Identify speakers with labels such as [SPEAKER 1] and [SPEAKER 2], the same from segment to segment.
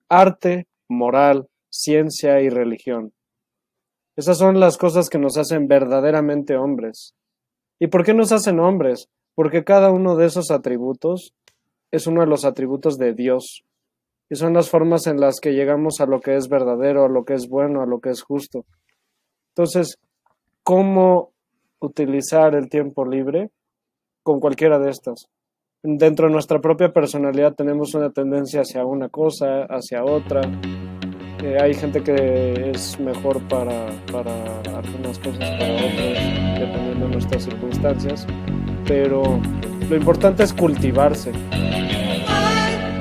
[SPEAKER 1] arte, moral, ciencia y religión. Esas son las cosas que nos hacen verdaderamente hombres. ¿Y por qué nos hacen hombres? Porque cada uno de esos atributos es uno de los atributos de Dios. Y son las formas en las que llegamos a lo que es verdadero, a lo que es bueno, a lo que es justo. Entonces, ¿cómo utilizar el tiempo libre? Con cualquiera de estas. Dentro de nuestra propia personalidad tenemos una tendencia hacia una cosa, hacia otra. Hay gente que es mejor para algunas cosas, para otras, dependiendo de nuestras circunstancias. Pero lo importante es cultivarse.
[SPEAKER 2] Hoy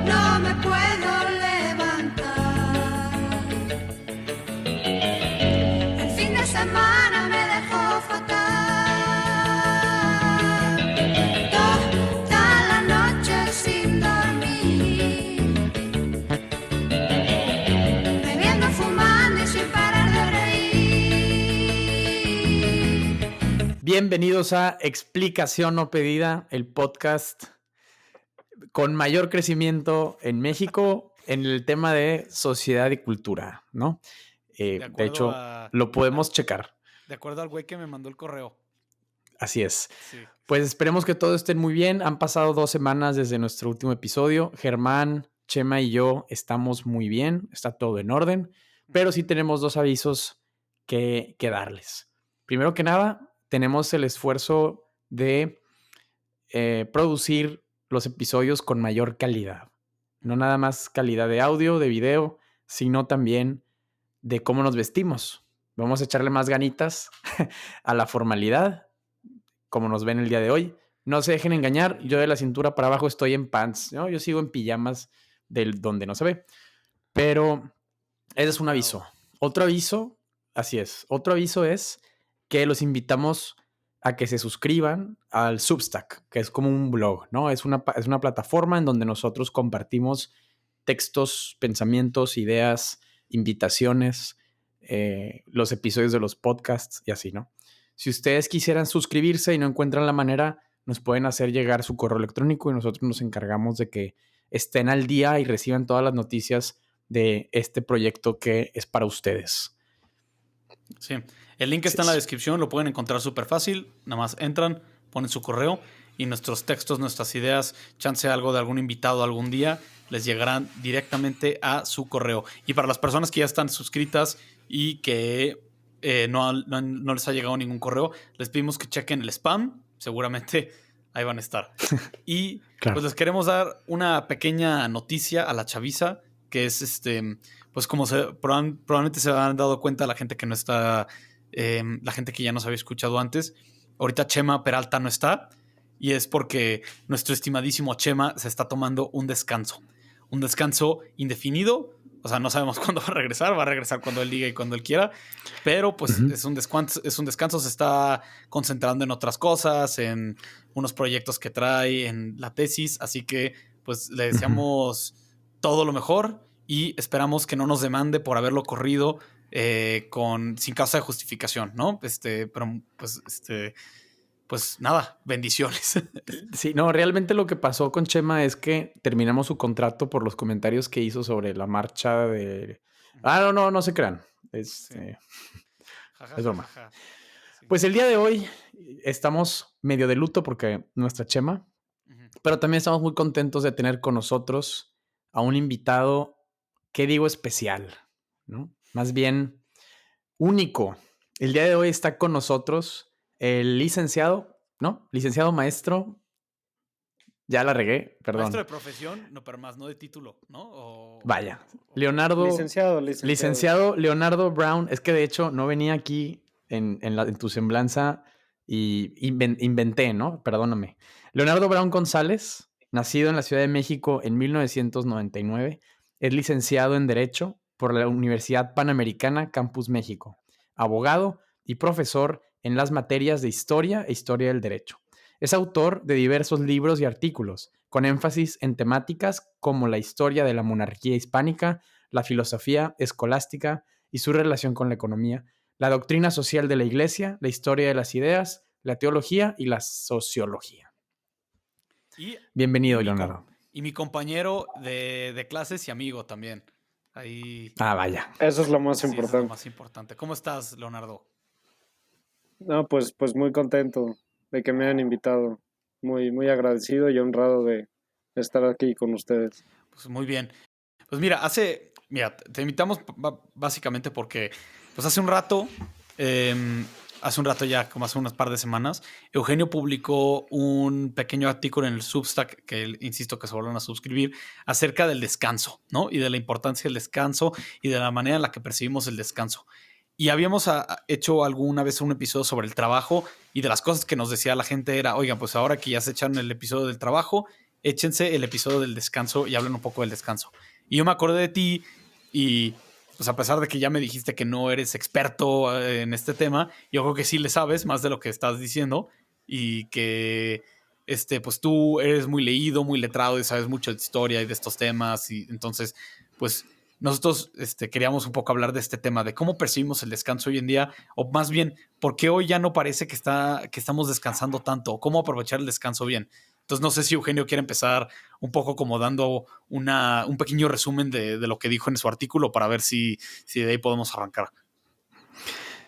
[SPEAKER 2] no me puedo levantar. El fin de semana me dejó fatal. Toda la noche sin dormir, bebiendo, fumando y sin parar de reír.
[SPEAKER 3] Bienvenidos a Explicación no pedida, el podcast con mayor crecimiento en México en el tema de sociedad y cultura, ¿no? De hecho, lo podemos checar.
[SPEAKER 4] De acuerdo al güey que me mandó el correo.
[SPEAKER 3] Así es.
[SPEAKER 4] Sí.
[SPEAKER 3] Pues esperemos que todos estén muy bien. Han pasado 2 semanas desde nuestro último episodio. Germán, Chema y yo estamos muy bien. Está todo en orden. Pero sí tenemos 2 avisos que darles. Primero que nada, tenemos el esfuerzo de producir los episodios con mayor calidad. No nada más calidad de audio, de video, sino también de cómo nos vestimos. Vamos a echarle más ganitas a la formalidad, como nos ven el día de hoy. No se dejen engañar, yo de la cintura para abajo estoy en pants, ¿no? Yo sigo en pijamas donde no se ve. Pero ese es un aviso. Otro aviso, así es, otro aviso es que los invitamos a que se suscriban al Substack, que es como un blog, ¿no? Es una plataforma en donde nosotros compartimos textos, pensamientos, ideas, invitaciones, los episodios de los podcasts y así, ¿no? Si ustedes quisieran suscribirse y no encuentran la manera, nos pueden hacer llegar su correo electrónico y nosotros nos encargamos de que estén al día y reciban todas las noticias de este proyecto que es para ustedes.
[SPEAKER 4] Sí, el link está en la descripción, lo pueden encontrar súper fácil. Nada más entran, ponen su correo y nuestros textos, nuestras ideas, chance algo de algún invitado algún día, les llegarán directamente a su correo. Y para las personas que ya están suscritas y que no les ha llegado ningún correo, les pedimos que chequen el spam. Seguramente ahí van a estar. Y
[SPEAKER 3] Claro.
[SPEAKER 4] Pues les queremos dar una pequeña noticia a la chaviza, que es pues como probablemente se han dado cuenta la gente que no está, la gente que ya nos había escuchado antes. Ahorita Chema Peralta no está, y es porque nuestro estimadísimo Chema se está tomando un descanso indefinido. O sea, no sabemos cuándo va a regresar cuando él diga y cuando él quiera, pero pues es un descanso, se está concentrando en otras cosas, en unos proyectos que trae, en la tesis, así que pues le deseamos todo lo mejor y esperamos que no nos demande por haberlo corrido sin causa de justificación, ¿no? Pero pues nada, bendiciones.
[SPEAKER 3] Sí, no, realmente lo que pasó con Chema es que terminamos su contrato por los comentarios que hizo sobre la marcha de... no se crean. Es broma.
[SPEAKER 4] Sí.
[SPEAKER 3] Pues el día de hoy estamos medio de luto porque nuestra Chema, pero también estamos muy contentos de tener con nosotros a un invitado, ¿qué digo? Especial, ¿no? Más bien único. El día de hoy está con nosotros el licenciado maestro. Ya la regué, perdón.
[SPEAKER 4] Maestro de profesión, no, pero más no de título, ¿no?
[SPEAKER 3] Vaya, Leonardo. Licenciado Leonardo Brown. Es que de hecho no venía aquí en tu semblanza y inventé, ¿no? Perdóname. Leonardo Brown González, nacido en la Ciudad de México en 1999, es licenciado en Derecho por la Universidad Panamericana Campus México, abogado y profesor en las materias de Historia e Historia del Derecho. Es autor de diversos libros y artículos, con énfasis en temáticas como la historia de la monarquía hispánica, la filosofía escolástica y su relación con la economía, la doctrina social de la Iglesia, la historia de las ideas, la teología y la sociología. Bienvenido, Leonardo.
[SPEAKER 4] Y mi compañero de clases y amigo también. Ahí
[SPEAKER 3] Ah, vaya.
[SPEAKER 1] Eso es lo más
[SPEAKER 4] sí, eso es lo
[SPEAKER 1] importante.
[SPEAKER 4] más importante. ¿Cómo estás, Leonardo?
[SPEAKER 1] No, pues muy contento de que me hayan invitado. Muy agradecido y honrado de estar aquí con ustedes.
[SPEAKER 4] Pues muy bien. Pues mira, te invitamos básicamente porque, pues hace un rato ya, como hace unas par de semanas, Eugenio publicó un pequeño artículo en el Substack, que insisto que se vuelvan a suscribir, acerca del descanso, ¿no? Y de la importancia del descanso y de la manera en la que percibimos el descanso. Y habíamos hecho alguna vez un episodio sobre el trabajo y de las cosas que nos decía la gente era, oigan, pues ahora que ya se echaron el episodio del trabajo, échense el episodio del descanso y hablen un poco del descanso. Y yo me acordé de ti y pues a pesar de que ya me dijiste que no eres experto en este tema, yo creo que sí le sabes más de lo que estás diciendo y que pues tú eres muy leído, muy letrado y sabes mucho de historia y de estos temas y entonces pues nosotros queríamos un poco hablar de este tema, de cómo percibimos el descanso hoy en día, o más bien, por qué hoy ya no parece que estamos descansando tanto, o cómo aprovechar el descanso bien. Entonces, no sé si Eugenio quiere empezar un poco como dando un pequeño resumen de lo que dijo en su artículo para ver si de ahí podemos arrancar.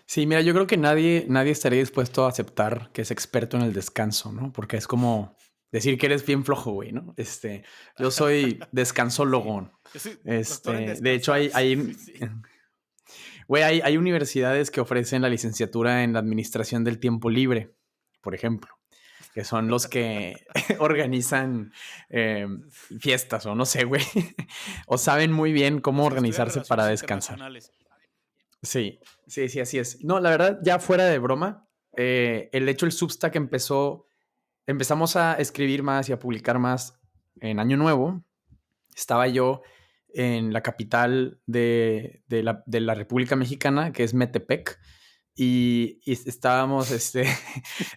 [SPEAKER 3] Sí, mira, yo creo que nadie estaría dispuesto a aceptar que es experto en el descanso, ¿no? Porque es como decir que eres bien flojo, güey, ¿no? Yo soy descansólogo.
[SPEAKER 4] Sí, yo soy doctor en
[SPEAKER 3] De hecho,
[SPEAKER 4] descansar. Sí.
[SPEAKER 3] güey, hay universidades que ofrecen la licenciatura en la administración del tiempo libre, por ejemplo, que son los que organizan fiestas o no sé, güey, o saben muy bien cómo
[SPEAKER 4] Los que estudian
[SPEAKER 3] organizarse para
[SPEAKER 4] relaciones
[SPEAKER 3] descansar.
[SPEAKER 4] internacionales.
[SPEAKER 3] Sí, así es. No, la verdad, ya fuera de broma, el hecho el Substack empezamos a escribir más y a publicar más en Año Nuevo. Estaba yo en la capital de la República Mexicana, que es Metepec, y estábamos,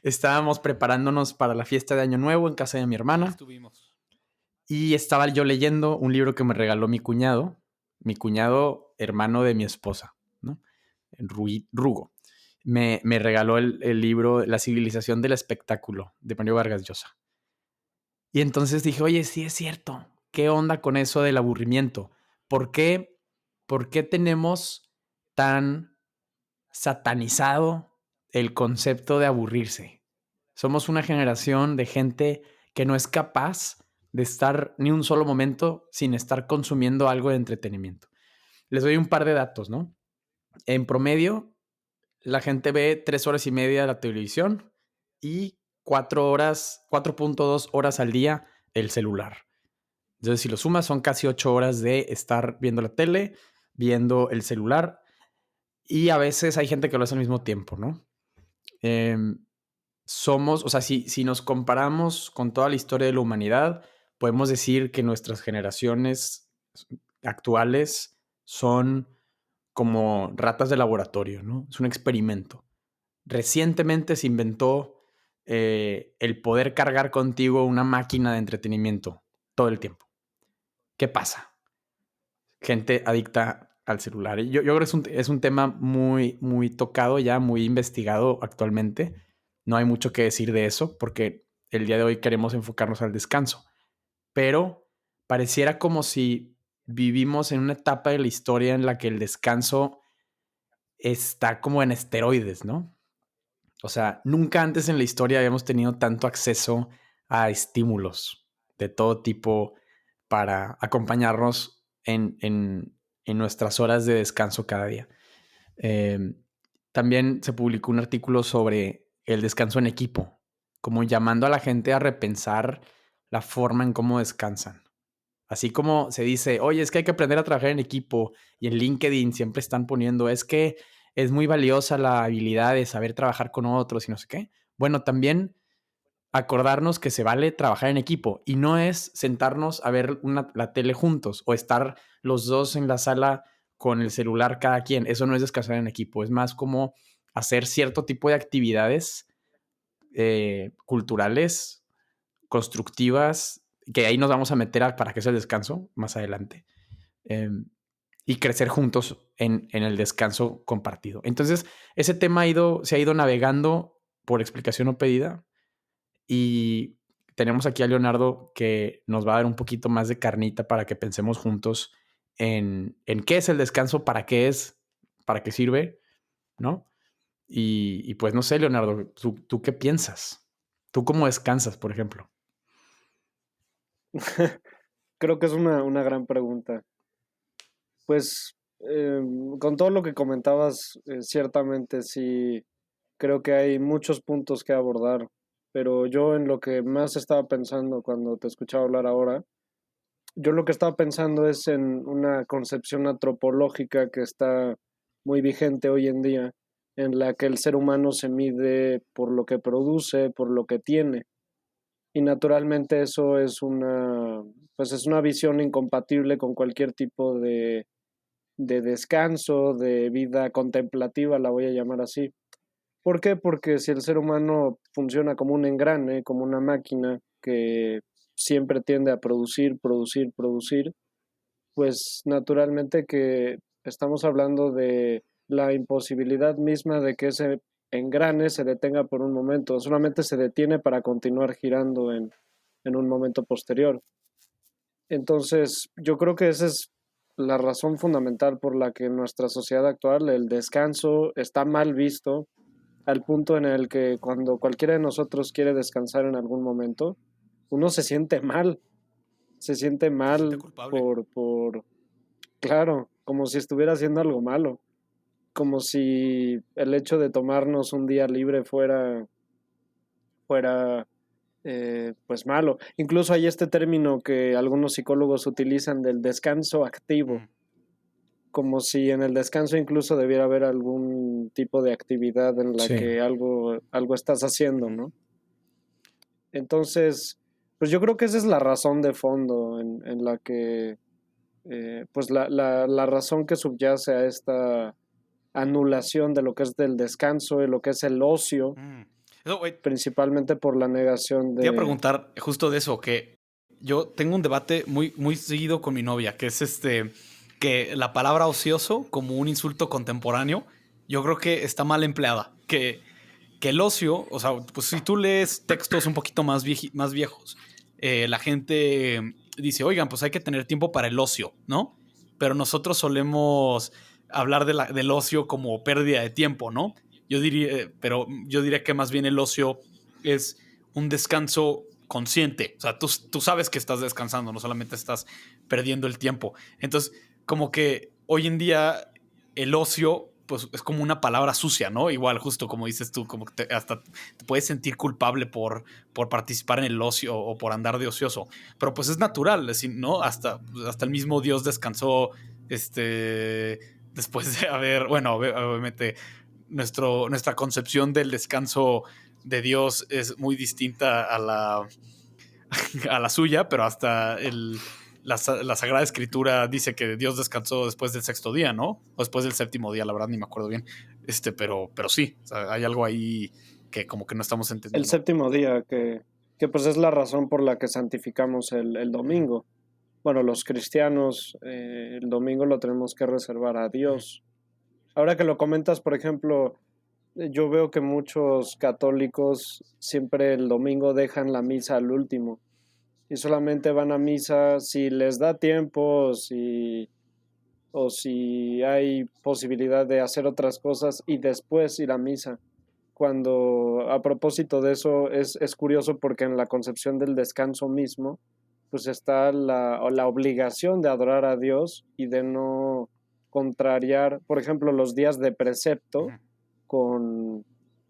[SPEAKER 3] estábamos preparándonos para la fiesta de Año Nuevo en casa de mi hermana.
[SPEAKER 4] Estuvimos.
[SPEAKER 3] Y estaba yo leyendo un libro que me regaló mi cuñado hermano de mi esposa, ¿no? Rugo. Me regaló el libro La civilización del espectáculo de Mario Vargas Llosa. Y entonces dije, oye, sí es cierto. ¿Qué onda con eso del aburrimiento? ¿Por qué tenemos tan satanizado el concepto de aburrirse? Somos una generación de gente que no es capaz de estar ni un solo momento sin estar consumiendo algo de entretenimiento. Les doy un par de datos, ¿no? En promedio, la gente ve 3 horas y media de la televisión y 4.2 horas al día el celular. Entonces, si lo sumas, son casi 8 horas de estar viendo la tele, viendo el celular, y a veces hay gente que lo hace al mismo tiempo, ¿no? O sea, si nos comparamos con toda la historia de la humanidad, podemos decir que nuestras generaciones actuales son como ratas de laboratorio, ¿no? Es un experimento. Recientemente se inventó el poder cargar contigo una máquina de entretenimiento todo el tiempo. ¿Qué pasa? Gente adicta al celular. Yo creo que es un tema muy tocado ya, muy investigado actualmente. No hay mucho que decir de eso porque el día de hoy queremos enfocarnos al descanso. Pero pareciera como si vivimos en una etapa de la historia en la que el descanso está como en esteroides, ¿no? O sea, nunca antes en la historia habíamos tenido tanto acceso a estímulos de todo tipo para acompañarnos en nuestras horas de descanso cada día. Eh, También se publicó un artículo sobre el descanso en equipo, como llamando a la gente a repensar la forma en cómo descansan. Así como se dice, oye, es que hay que aprender a trabajar en equipo, y en LinkedIn siempre están poniendo, es que es muy valiosa la habilidad de saber trabajar con otros y no sé qué. Bueno, también acordarnos que se vale trabajar en equipo y no es sentarnos a ver la tele juntos o estar los dos en la sala con el celular cada quien. Eso no es descansar en equipo, es más como hacer cierto tipo de actividades culturales, constructivas, que ahí nos vamos a meter para que sea el descanso más adelante. Y crecer juntos en el descanso compartido. Entonces, ese tema se ha ido navegando por explicación no pedida, y tenemos aquí a Leonardo que nos va a dar un poquito más de carnita para que pensemos juntos en qué es el descanso, para qué es, para qué sirve, ¿no? Y pues no sé, Leonardo, ¿tú qué piensas? ¿Tú cómo descansas, por ejemplo?
[SPEAKER 1] Creo que es una gran pregunta. Pues con todo lo que comentabas, ciertamente sí creo que hay muchos puntos que abordar, pero yo en lo que más estaba pensando cuando te escuchaba hablar ahora, yo lo que estaba pensando es en una concepción antropológica que está muy vigente hoy en día, en la que el ser humano se mide por lo que produce, por lo que tiene. Y naturalmente eso pues es una visión incompatible con cualquier tipo de descanso, de vida contemplativa, la voy a llamar así. ¿Por qué? Porque si el ser humano funciona como un engrane, como una máquina que siempre tiende a producir, producir, producir, pues naturalmente que estamos hablando de la imposibilidad misma de que ese engrane se detenga por un momento, solamente se detiene para continuar girando en un momento posterior. Entonces, yo creo que esa es la razón fundamental por la que en nuestra sociedad actual el descanso está mal visto, al punto en el que cuando cualquiera de nosotros quiere descansar en algún momento, uno se siente
[SPEAKER 4] Se siente
[SPEAKER 1] mal
[SPEAKER 4] culpable.
[SPEAKER 1] claro, como si estuviera haciendo algo malo, como si el hecho de tomarnos un día libre fuera pues malo. Incluso hay este término que algunos psicólogos utilizan del descanso activo,
[SPEAKER 4] Mm.
[SPEAKER 1] como si en el descanso incluso debiera haber algún tipo de actividad en la
[SPEAKER 3] Sí.
[SPEAKER 1] que algo estás haciendo,
[SPEAKER 4] Ujú.
[SPEAKER 1] ¿no? Entonces, pues yo creo que esa es la razón de fondo en la que, pues la razón que subyace a esta anulación de lo que es del descanso y lo que es el ocio,
[SPEAKER 4] Mm. Eso, güey,
[SPEAKER 1] principalmente por la negación
[SPEAKER 4] te iba a
[SPEAKER 1] de...
[SPEAKER 4] preguntar justo de eso, que yo tengo un debate muy seguido con mi novia, que es que la palabra ocioso como un insulto contemporáneo, yo creo que está mal empleada. Que el ocio, o sea, pues si tú lees textos un poquito más viejos, la gente dice, oigan, pues hay que tener tiempo para el ocio, ¿no? Pero nosotros solemos hablar del ocio como pérdida de tiempo, ¿no? Pero yo diría que más bien el ocio es un descanso consciente. O sea, tú sabes que estás descansando, no solamente estás perdiendo el tiempo. Entonces, como que hoy en día el ocio pues es como una palabra sucia, ¿no? Igual, justo como dices tú, como que hasta te puedes sentir culpable por participar en el ocio o por andar de ocioso. Pero pues es natural, es decir, ¿no? Hasta el mismo Dios descansó, después de haber, bueno, obviamente nuestra concepción del descanso de Dios es muy distinta a la suya, pero hasta la Sagrada Escritura dice que Dios descansó después del sexto día, ¿no? O después del séptimo día, la verdad ni me acuerdo bien. Pero sí, o sea, hay algo ahí que como que no estamos
[SPEAKER 1] El
[SPEAKER 4] entendiendo.
[SPEAKER 1] séptimo día, que pues es la razón por la que santificamos el
[SPEAKER 4] Ujú,
[SPEAKER 1] domingo. Bueno, los cristianos, el domingo lo tenemos que reservar a
[SPEAKER 4] ujú,
[SPEAKER 1] Dios. Ahora que lo comentas, por ejemplo, yo veo que muchos católicos siempre el domingo dejan la misa al último y solamente van a misa si les da tiempo o si hay posibilidad de hacer otras cosas y después ir a misa. Cuando a propósito de eso es curioso porque en la concepción del descanso mismo, pues está la obligación de adorar a Dios y de no contrariar, por ejemplo, los días de precepto
[SPEAKER 4] ujú.
[SPEAKER 1] con,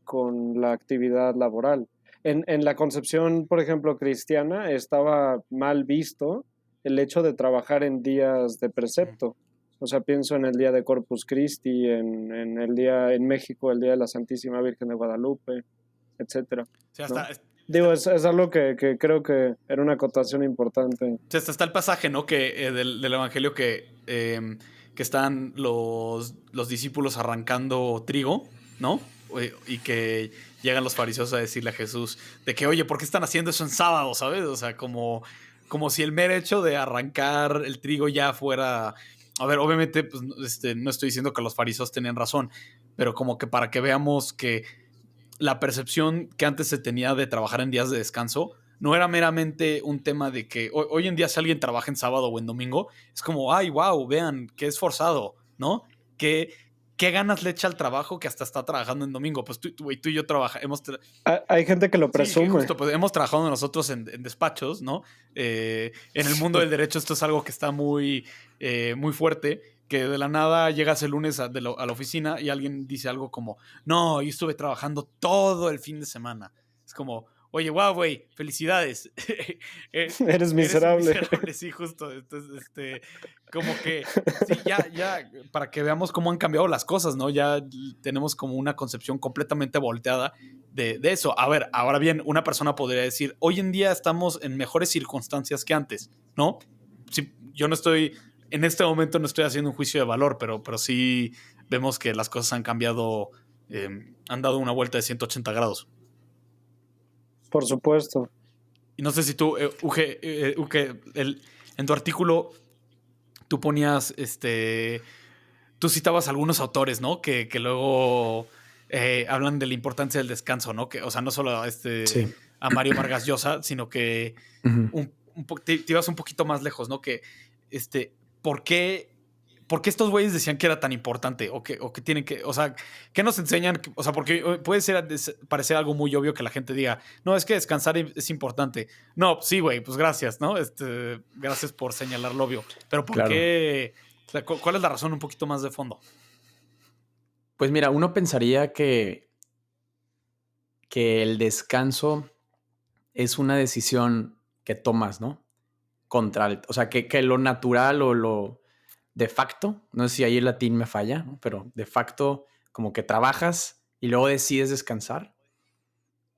[SPEAKER 1] con la actividad laboral. En la concepción, por ejemplo, cristiana, estaba mal visto el hecho de trabajar en días de
[SPEAKER 4] Mm.
[SPEAKER 1] precepto. O sea, pienso en el día de Corpus Christi, en el día en México, el día de la Santísima Virgen de Guadalupe, etcétera,
[SPEAKER 4] Sí,
[SPEAKER 1] ¿no?
[SPEAKER 4] está
[SPEAKER 1] Digo, es algo que creo que era una acotación importante.
[SPEAKER 4] sí, hasta el pasaje, ¿no? Del Evangelio que están los discípulos arrancando trigo, ¿no? Y que llegan los fariseos a decirle a Jesús de que, oye, ¿por qué están haciendo eso en sábado, sabes? O sea, como si el mero hecho de arrancar el trigo ya fuera... A ver, obviamente, pues, no estoy diciendo que los fariseos tenían razón, pero como que para que veamos que la percepción que antes se tenía de trabajar en días de descanso no era meramente un tema de que hoy en día si alguien trabaja en sábado o en domingo, es como, ay, wow, vean, qué esforzado, ¿no? ¿Qué ganas le echa al trabajo que hasta está trabajando en domingo? Pues tú y yo
[SPEAKER 1] Hay gente que lo
[SPEAKER 4] sí,
[SPEAKER 1] presume.
[SPEAKER 4] justo, pues hemos trabajado nosotros en despachos, ¿no? En el mundo del derecho esto es algo que está muy fuerte, que de la nada llegas el lunes a la oficina y alguien dice algo como, no, yo estuve trabajando todo el fin de semana. Es como, oye, wow, güey, felicidades.
[SPEAKER 1] Eres miserable.
[SPEAKER 4] Sí, justo. Entonces, como que, sí, ya, para que veamos cómo han cambiado las cosas, ¿no? Ya tenemos como una concepción completamente volteada de eso. A ver, ahora bien, una persona podría decir, hoy en día estamos en mejores circunstancias que antes, ¿no? Sí, yo no estoy, en este momento no estoy haciendo un juicio de valor, pero sí vemos que las cosas han cambiado, han dado una vuelta de 180 grados.
[SPEAKER 1] Por supuesto.
[SPEAKER 4] Y no sé si tú, Uge, en tu artículo, tú ponías, tú citabas algunos autores, ¿no? Que luego hablan de la importancia del descanso, ¿no? Que, o sea, no solo
[SPEAKER 3] Sí.
[SPEAKER 4] a Mario Vargas Llosa, sino que
[SPEAKER 3] Ujú.
[SPEAKER 4] te ibas un poquito más lejos, ¿no? Que, ¿por qué estos güeyes decían que era tan importante? O que tienen que, o sea, ¿qué nos enseñan? O sea, porque puede parecer algo muy obvio que la gente diga, no, es que descansar es importante. No, sí, güey, pues gracias, ¿no? Gracias por señalar lo obvio. Pero ¿por
[SPEAKER 3] Claro.
[SPEAKER 4] qué? O sea, ¿cuál es la razón un poquito más de fondo?
[SPEAKER 3] Pues mira, uno pensaría que el descanso es una decisión que tomas, ¿no? O sea, que lo natural o lo de facto, no sé si ahí el latín me falla, ¿no? Pero de facto como que trabajas y luego decides descansar,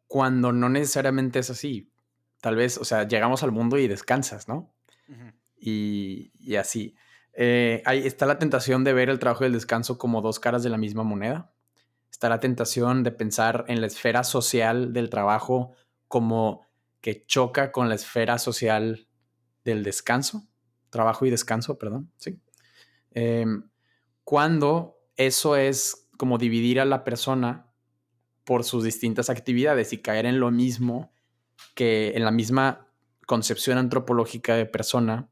[SPEAKER 3] cuando no necesariamente es así. Tal vez, o sea, llegamos al mundo y descansas, ¿no?
[SPEAKER 4] Uh-huh.
[SPEAKER 3] Y así. Ahí está la tentación de ver el trabajo y el descanso como dos caras de la misma moneda. Está la tentación de pensar en la esfera social del trabajo como que choca con la esfera social del descanso, trabajo y descanso, perdón, sí. Cuando eso es como dividir a la persona por sus distintas actividades y caer en lo mismo, que en la misma concepción antropológica de persona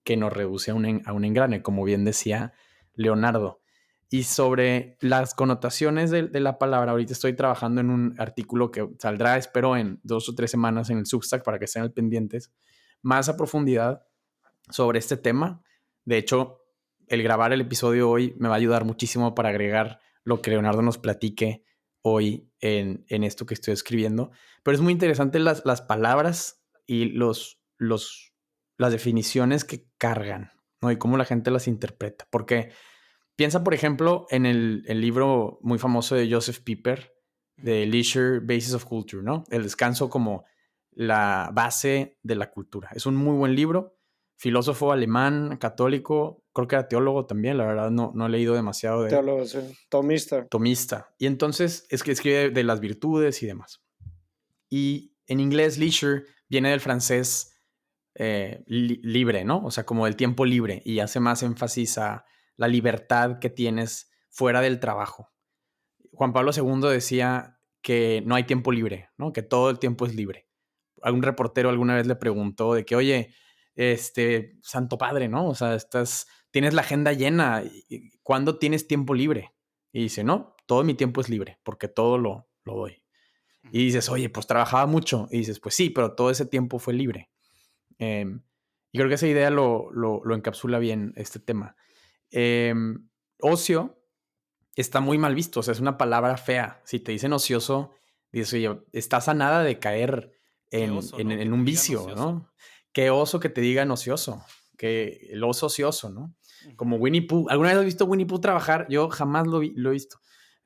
[SPEAKER 3] que nos reduce a un engrane, como bien decía Leonardo. Y sobre las connotaciones de la palabra, ahorita estoy trabajando en un artículo que saldrá, espero, en 2 o 3 semanas en el Substack para que estén al pendientes, más a profundidad sobre este tema. De hecho, el grabar el episodio hoy me va a ayudar muchísimo para agregar lo que Leonardo nos platique hoy en esto que estoy escribiendo. Pero es muy interesante las palabras y las definiciones que cargan, ¿no? Y cómo la gente las interpreta. Porque piensa, por ejemplo, en el libro muy famoso de Joseph Pieper, de Leisure, Basis of Culture, ¿no? El descanso como la base de la cultura. Es un muy buen libro. Filósofo alemán, católico, creo que era teólogo también, la verdad no he leído demasiado de él.
[SPEAKER 1] Teólogo, sí. Tomista.
[SPEAKER 3] Y entonces es que escribe de las virtudes y demás. Y en inglés, leisure viene del francés libre, ¿no? O sea, como el tiempo libre, y hace más énfasis a la libertad que tienes fuera del trabajo. Juan Pablo II decía que no hay tiempo libre, ¿no? Que todo el tiempo es libre. Algún reportero alguna vez le preguntó de que, oye, Santo Padre, ¿no? O sea, tienes la agenda llena, ¿cuándo tienes tiempo libre? Y dice, no, todo mi tiempo es libre, porque todo lo doy. Y dices, oye, pues trabajaba mucho. Y dices, pues sí, pero todo ese tiempo fue libre. Y creo que esa idea lo encapsula bien este tema. Ocio está muy mal visto, o sea, es una palabra fea. Si te dicen ocioso, dices, oye, estás a nada de caer en un vicio, ¿no? Qué oso que te digan ocioso, que el oso ocioso, ¿no? Como Winnie Pooh. ¿Alguna vez has visto Winnie Pooh trabajar? Yo jamás lo he visto.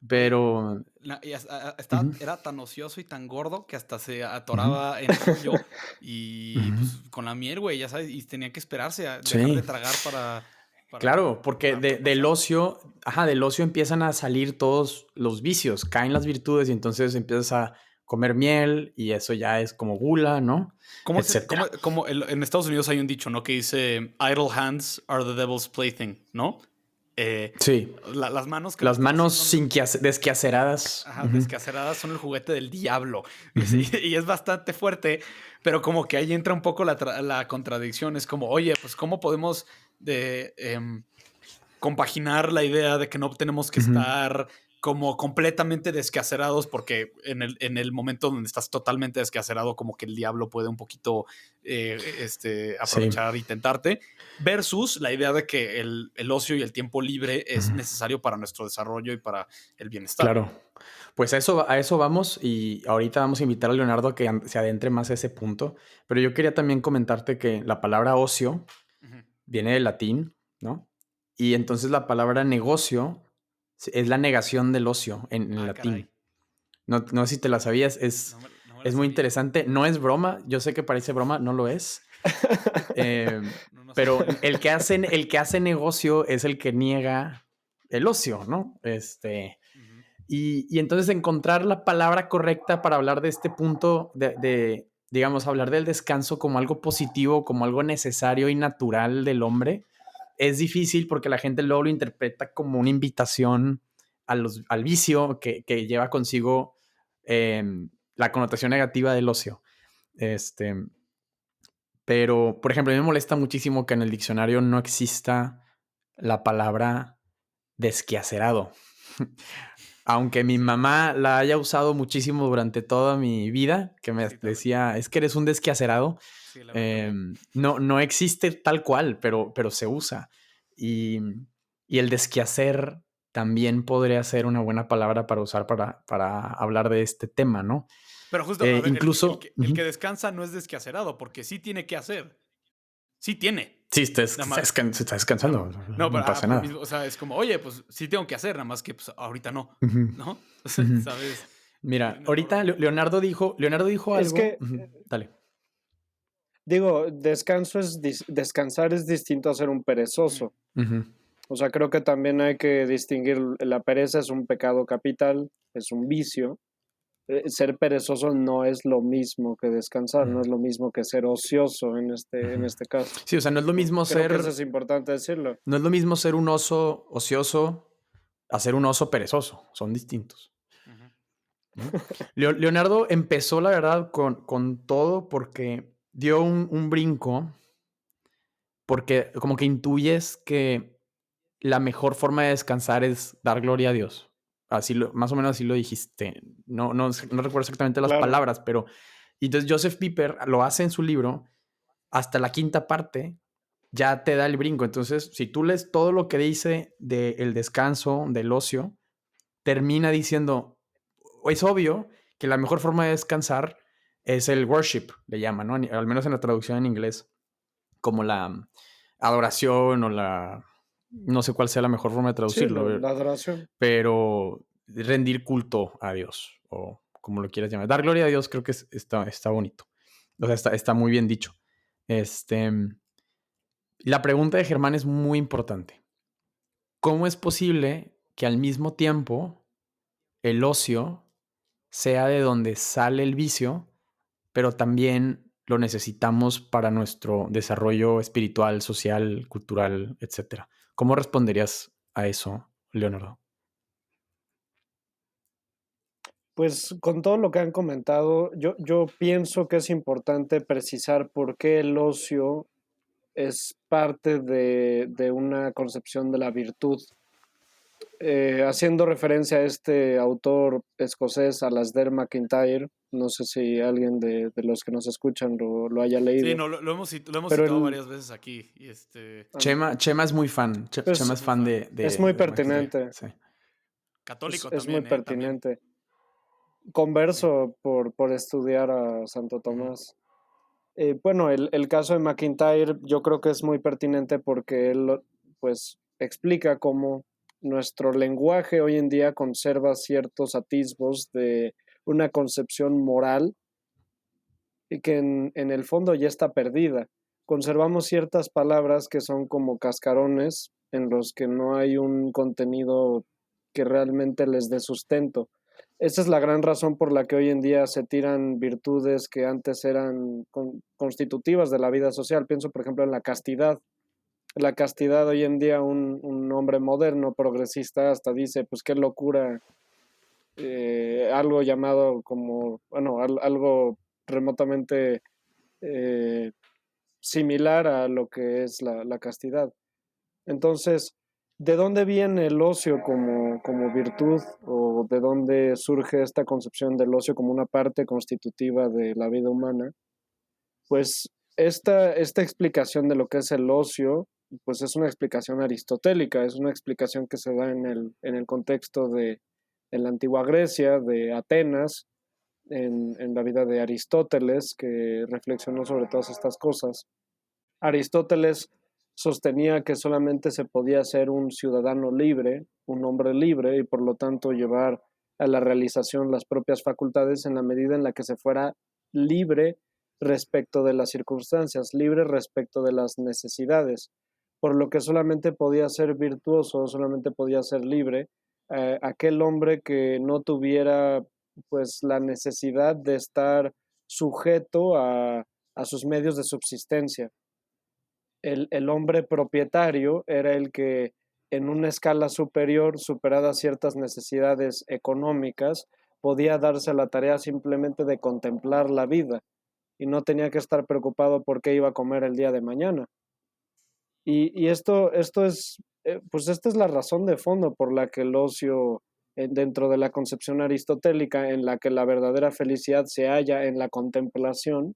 [SPEAKER 3] Pero
[SPEAKER 4] era tan ocioso y tan gordo que hasta se atoraba en el hoyo y pues, con la miel, güey, ya sabes, y tenía que esperarse a dejar de tragar para
[SPEAKER 3] claro, porque del ocio empiezan a salir todos los vicios, caen las virtudes y entonces empiezas a comer miel y eso ya es como gula, ¿no?
[SPEAKER 4] Como en Estados Unidos hay un dicho, ¿no? Que dice, idle hands are the devil's plaything, ¿no?
[SPEAKER 3] Sí.
[SPEAKER 4] Las manos que
[SPEAKER 3] Las
[SPEAKER 4] nos
[SPEAKER 3] manos
[SPEAKER 4] conocen son,
[SPEAKER 3] desquaceradas.
[SPEAKER 4] ajá, descaceradas son el juguete del diablo. Y es bastante fuerte, pero como que ahí entra un poco la contradicción. Es como, oye, pues ¿cómo podemos compaginar la idea de que no tenemos que estar como completamente descacerados, porque en el momento donde estás totalmente descacerado, como que el diablo puede un poquito aprovechar y tentarte, versus la idea de que el ocio y el tiempo libre es necesario para nuestro desarrollo y para el bienestar.
[SPEAKER 3] Claro. Pues a eso vamos y ahorita vamos a invitar a Leonardo a que se adentre más a ese punto. Pero yo quería también comentarte que la palabra ocio viene del latín, ¿no? Y entonces la palabra negocio es la negación del ocio en latín.
[SPEAKER 4] Caray.
[SPEAKER 3] No sé si te la sabías,
[SPEAKER 4] No
[SPEAKER 3] es
[SPEAKER 4] me la
[SPEAKER 3] muy
[SPEAKER 4] sabía.
[SPEAKER 3] interesante. No es broma, yo sé que parece broma, no lo es.
[SPEAKER 4] No
[SPEAKER 3] Pero
[SPEAKER 4] sabía.
[SPEAKER 3] el que hace negocio es el que niega el ocio, ¿no? Y entonces encontrar la palabra correcta para hablar de este punto digamos, hablar del descanso como algo positivo, como algo necesario y natural del hombre, es difícil porque la gente luego lo interpreta como una invitación al vicio que lleva consigo la connotación negativa del ocio. Pero, por ejemplo, a mí me molesta muchísimo que en el diccionario no exista la palabra desquacerado. Aunque mi mamá la haya usado muchísimo durante toda mi vida, que me decía, es que eres un desquacerado.
[SPEAKER 4] Sí, la verdad,
[SPEAKER 3] No existe tal cual, pero se usa. Y el desquacer también podría ser una buena palabra para usar para hablar de este tema, ¿no?
[SPEAKER 4] pero justo, a ver,
[SPEAKER 3] Incluso...
[SPEAKER 4] el que descansa no es desquacerado, porque sí tiene que hacer. Sí tiene.
[SPEAKER 3] Sí, se
[SPEAKER 4] Nada más.
[SPEAKER 3] está descansando.
[SPEAKER 4] No,
[SPEAKER 3] No
[SPEAKER 4] pero
[SPEAKER 3] pasa
[SPEAKER 4] por lo
[SPEAKER 3] nada.
[SPEAKER 4] mismo, o sea, es como, oye, pues sí tengo que hacer, nada más que pues, ahorita no, ¿no? ¿Sabes?
[SPEAKER 3] Mira,
[SPEAKER 4] No,
[SPEAKER 3] ahorita Leonardo dijo
[SPEAKER 1] Es
[SPEAKER 3] algo.
[SPEAKER 1] que,
[SPEAKER 3] Dale.
[SPEAKER 1] digo, descansar es distinto a ser un perezoso. O sea, creo que también hay que distinguir, la pereza es un pecado capital, es un vicio. Ser perezoso no es lo mismo que descansar, no es lo mismo que ser ocioso en este caso.
[SPEAKER 3] Sí, o sea, no es lo mismo
[SPEAKER 1] Creo que eso
[SPEAKER 3] ser,
[SPEAKER 1] es importante decirlo.
[SPEAKER 3] no es lo mismo ser un oso ocioso a ser un oso perezoso. Son distintos. ¿No? Leonardo empezó, la verdad, con todo porque dio un brinco, porque como que intuyes que la mejor forma de descansar es dar gloria a Dios. Más o menos así lo dijiste. No recuerdo exactamente las
[SPEAKER 1] Claro.
[SPEAKER 3] palabras, pero entonces Joseph Piper lo hace en su libro. Hasta la quinta parte ya te da el brinco. Entonces, si tú lees todo lo que dice del descanso, del ocio, termina diciendo, es obvio que la mejor forma de descansar es el worship, le llaman, ¿no? Al menos en la traducción en inglés, como la adoración o no sé cuál sea la mejor forma de
[SPEAKER 1] Sí,
[SPEAKER 3] traducirlo,
[SPEAKER 1] la adoración.
[SPEAKER 3] pero rendir culto a Dios, o como lo quieras llamar. Dar gloria a Dios creo que está bonito. O sea, está muy bien dicho. La pregunta de Germán es muy importante. ¿Cómo es posible que al mismo tiempo el ocio sea de donde sale el vicio, pero también lo necesitamos para nuestro desarrollo espiritual, social, cultural, etcétera? ¿Cómo responderías a eso, Leonardo?
[SPEAKER 1] Pues con todo lo que han comentado, yo pienso que es importante precisar por qué el ocio es parte de una concepción de la virtud. Haciendo referencia a este autor escocés, Alasdair MacIntyre, no sé si alguien de los que nos escuchan lo haya
[SPEAKER 4] Sí,
[SPEAKER 1] leído,
[SPEAKER 4] no, lo hemos
[SPEAKER 1] pero
[SPEAKER 4] citado varias veces aquí. Y
[SPEAKER 3] Chema es muy fan. Chema
[SPEAKER 1] pues
[SPEAKER 3] es
[SPEAKER 4] muy
[SPEAKER 3] fan
[SPEAKER 4] fan.
[SPEAKER 1] es muy
[SPEAKER 3] de McIntyre.
[SPEAKER 1] pertinente,
[SPEAKER 3] Sí.
[SPEAKER 4] Católico
[SPEAKER 1] es muy
[SPEAKER 4] también, ¿eh? También.
[SPEAKER 1] pertinente.
[SPEAKER 4] Sí.
[SPEAKER 1] Converso por estudiar a Santo Tomás. Bueno, el caso de MacIntyre yo creo que es muy pertinente porque él pues explica cómo nuestro lenguaje hoy en día conserva ciertos atisbos de una concepción moral y que en el fondo ya está perdida. Conservamos ciertas palabras que son como cascarones en los que no hay un contenido que realmente les dé sustento. Esa es la gran razón por la que hoy en día se tiran virtudes que antes eran constitutivas de la vida social. Pienso, por ejemplo, en la castidad. la castidad hoy en día, un hombre moderno, progresista, hasta dice, pues qué locura, algo llamado como, bueno, algo remotamente eh, similar a lo que es la castidad. Entonces, ¿de dónde viene el ocio como virtud o de dónde surge esta concepción del ocio como una parte constitutiva de la vida humana? Pues esta explicación de lo que es el ocio, pues es una explicación aristotélica, es una explicación que se da en el contexto de la antigua Grecia, de Atenas, en la vida de Aristóteles, que reflexionó sobre todas estas cosas. Aristóteles sostenía que solamente se podía ser un ciudadano libre, un hombre libre, y por lo tanto llevar a la realización las propias facultades en la medida en la que se fuera libre respecto de las circunstancias, libre respecto de las necesidades, por lo que solamente podía ser virtuoso, solamente podía ser libre aquel hombre que no tuviera pues la necesidad de estar sujeto a sus medios de subsistencia. El hombre propietario era el que en una escala superior, superadas ciertas necesidades económicas, podía darse la tarea simplemente de contemplar la vida y no tenía que estar preocupado por qué iba a comer el día de mañana. Y esto es, pues esta es la razón de fondo por la que el ocio, dentro de la concepción aristotélica, en la que la verdadera felicidad se halla en la contemplación,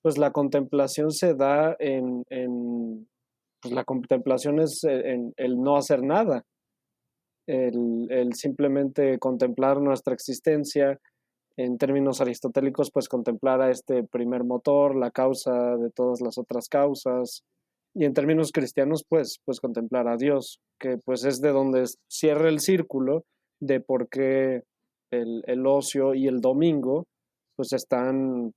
[SPEAKER 1] pues la contemplación se da pues la contemplación es en el no hacer nada, el simplemente contemplar nuestra existencia. En términos aristotélicos, pues contemplar a este primer motor, la causa de todas las otras causas, y en términos cristianos, pues contemplar a Dios, que pues es de donde cierra el círculo de por qué el ocio y el domingo pues están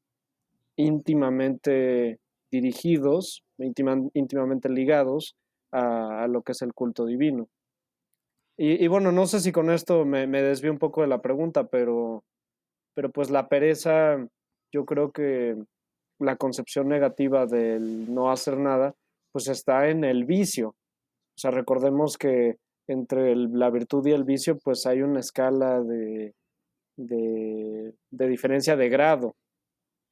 [SPEAKER 1] íntimamente dirigidos, íntimamente ligados a lo que es el culto divino. Y bueno, no sé si con esto me desvío un poco de la pregunta, pero pues la pereza, yo creo que la concepción negativa del no hacer nada, pues está en el vicio. O sea, recordemos que entre la virtud y el vicio, pues hay una escala de diferencia de grado.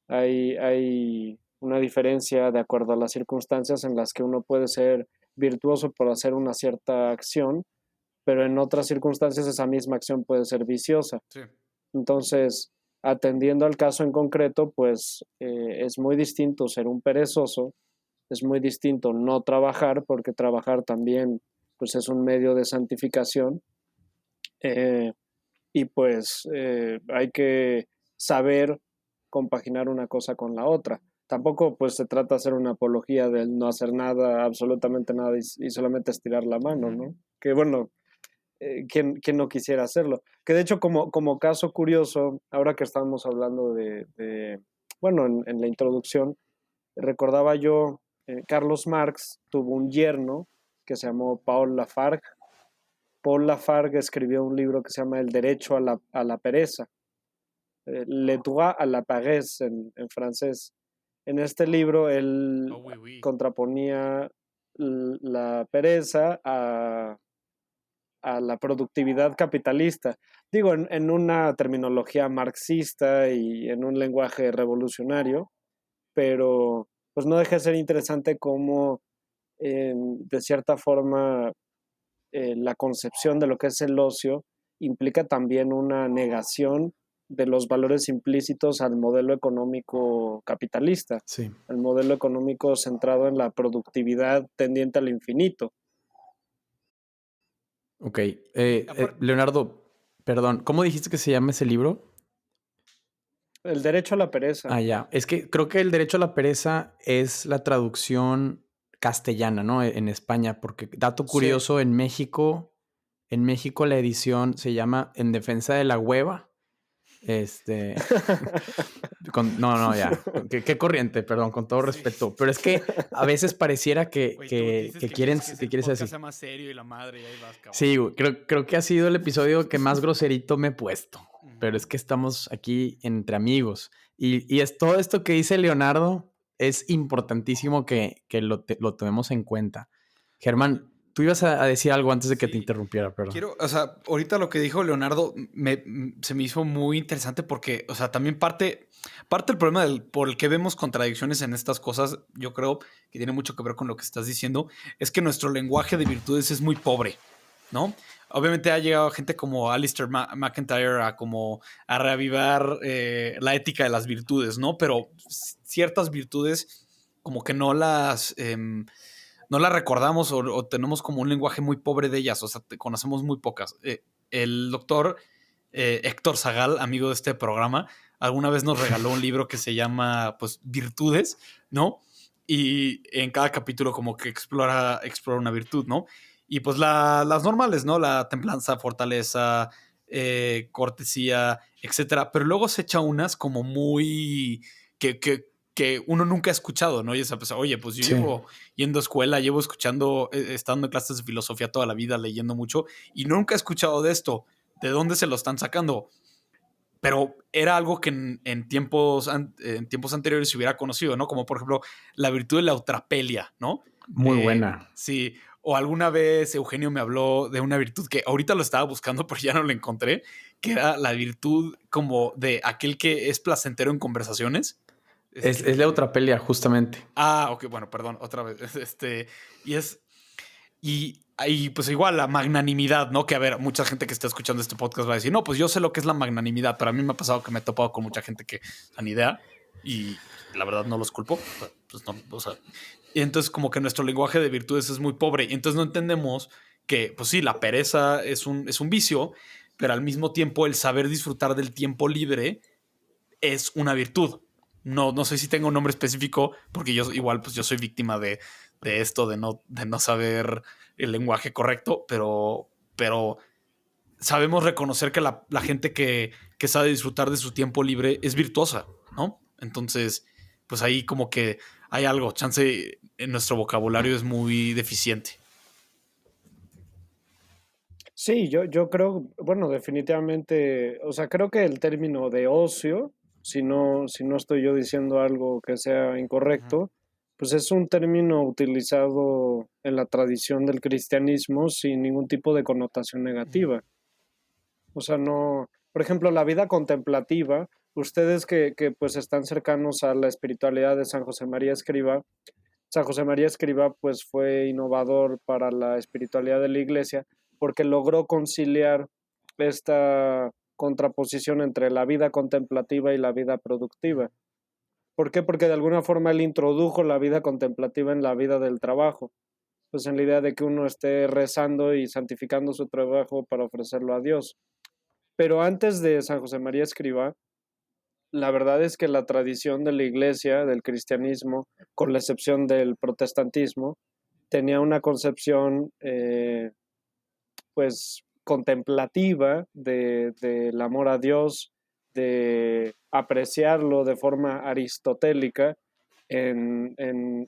[SPEAKER 1] Hay una diferencia de acuerdo a las circunstancias en las que uno puede ser virtuoso por hacer una cierta acción, pero en otras circunstancias esa misma acción puede ser viciosa.
[SPEAKER 4] Sí.
[SPEAKER 1] Entonces, atendiendo al caso en concreto, pues es muy distinto ser un perezoso, es muy distinto no trabajar, porque trabajar también pues es un medio de santificación, y pues hay que saber compaginar una cosa con la otra. Tampoco pues se trata de hacer una apología del no hacer nada, absolutamente nada y solamente estirar la mano, ¿no? Que bueno, ¿quién no quisiera hacerlo? Que de hecho como caso curioso, ahora que estábamos hablando bueno, en la introducción, recordaba yo, Carlos Marx tuvo un yerno que se llamó Paul Lafargue. Paul Lafargue escribió un libro que se llama El derecho a la pereza, Le droit à la paresse en francés. En este libro él contraponía la pereza a la productividad capitalista. Digo, en una terminología marxista y en un lenguaje revolucionario, pero pues no deja de ser interesante cómo de cierta forma la concepción de lo que es el ocio implica también una negación de los valores implícitos al modelo económico capitalista,
[SPEAKER 3] Sí.
[SPEAKER 1] al modelo económico centrado en la productividad tendiente al infinito.
[SPEAKER 3] Ok. Leonardo, perdón, ¿cómo dijiste que se llama ese libro?
[SPEAKER 1] El derecho a la pereza.
[SPEAKER 3] Ah, ya. Es que creo que el derecho a la pereza es la traducción castellana, ¿no? En España, porque dato curioso, sí. En México la edición se llama En defensa de la hueva. No, ya. Qué corriente, perdón, con todo respeto. Pero es que a veces pareciera que quieres así.
[SPEAKER 4] Sea más serio y la madre, y ahí vas, cabrón.
[SPEAKER 3] Sí, creo que ha sido el episodio que más groserito me he puesto. Pero es que estamos aquí entre amigos. Y es todo esto que dice Leonardo es importantísimo que lo tomemos en cuenta. Germán, tú ibas a decir algo antes de que te interrumpiera, perdón.
[SPEAKER 4] Ahorita lo que dijo Leonardo se me hizo muy interesante porque, o sea, también parte del problema por el que vemos contradicciones en estas cosas, yo creo que tiene mucho que ver con lo que estás diciendo, es que nuestro lenguaje de virtudes es muy pobre, ¿no? Obviamente ha llegado gente como Alistair McIntyre a reavivar la ética de las virtudes, ¿no? Pero ciertas virtudes como que no las recordamos o tenemos como un lenguaje muy pobre de ellas, o sea, conocemos muy pocas. El doctor Héctor Zagal, amigo de este programa, alguna vez nos regaló un libro que se llama, pues, Virtudes, ¿no? Y en cada capítulo como que explora una virtud, ¿no? Y pues las normales, ¿no? La templanza, fortaleza, cortesía, etcétera. Pero luego se echa unas como muy... que uno nunca ha escuchado, ¿no? Y es a pesar, oye, pues yo llevo yendo a escuela, llevo escuchando, estando en clases de filosofía toda la vida, leyendo mucho, y nunca he escuchado de esto. ¿De dónde se lo están sacando? Pero era algo que en tiempos anteriores se hubiera conocido, ¿no? Como por ejemplo la virtud de la eutrapelia, ¿no?
[SPEAKER 3] Muy buena.
[SPEAKER 4] Sí, o alguna vez Eugenio me habló de una virtud que ahorita lo estaba buscando, pero ya no la encontré, que era la virtud como de aquel que es placentero en conversaciones.
[SPEAKER 3] Es la eutrapelia, justamente.
[SPEAKER 4] Ok, bueno, perdón, otra vez. Y es... Y pues igual la magnanimidad, ¿no? Que a ver, mucha gente que está escuchando este podcast va a decir, no, pues yo sé lo que es la magnanimidad, pero a mí me ha pasado que me he topado con mucha gente que ni idea y la verdad no los culpo. Pues no, o sea, y entonces como que nuestro lenguaje de virtudes es muy pobre y entonces no entendemos que, pues sí, la pereza es un vicio, pero al mismo tiempo el saber disfrutar del tiempo libre es una virtud. No sé si tengo un nombre específico porque yo igual pues yo soy víctima de esto de no saber el lenguaje correcto, pero sabemos reconocer que la gente que sabe disfrutar de su tiempo libre es virtuosa, ¿no? Entonces, pues ahí como que hay algo, chance en nuestro vocabulario es muy deficiente.
[SPEAKER 1] Sí, yo creo, bueno, definitivamente, o sea, creo que el término de ocio, si no estoy yo diciendo algo que sea incorrecto, pues es un término utilizado en la tradición del cristianismo sin ningún tipo de connotación negativa. O sea, no, por ejemplo, la vida contemplativa, ustedes que pues están cercanos a la espiritualidad de San José María Escriba, San José María Escriba pues fue innovador para la espiritualidad de la iglesia porque logró conciliar esta contraposición entre la vida contemplativa y la vida productiva. ¿Por qué? Porque de alguna forma él introdujo la vida contemplativa en la vida del trabajo, pues en la idea de que uno esté rezando y santificando su trabajo para ofrecerlo a Dios. Pero antes de San José María Escriba, la verdad es que la tradición de la iglesia, del cristianismo, con la excepción del protestantismo, tenía una concepción pues contemplativa del amor a Dios, de apreciarlo de forma aristotélica en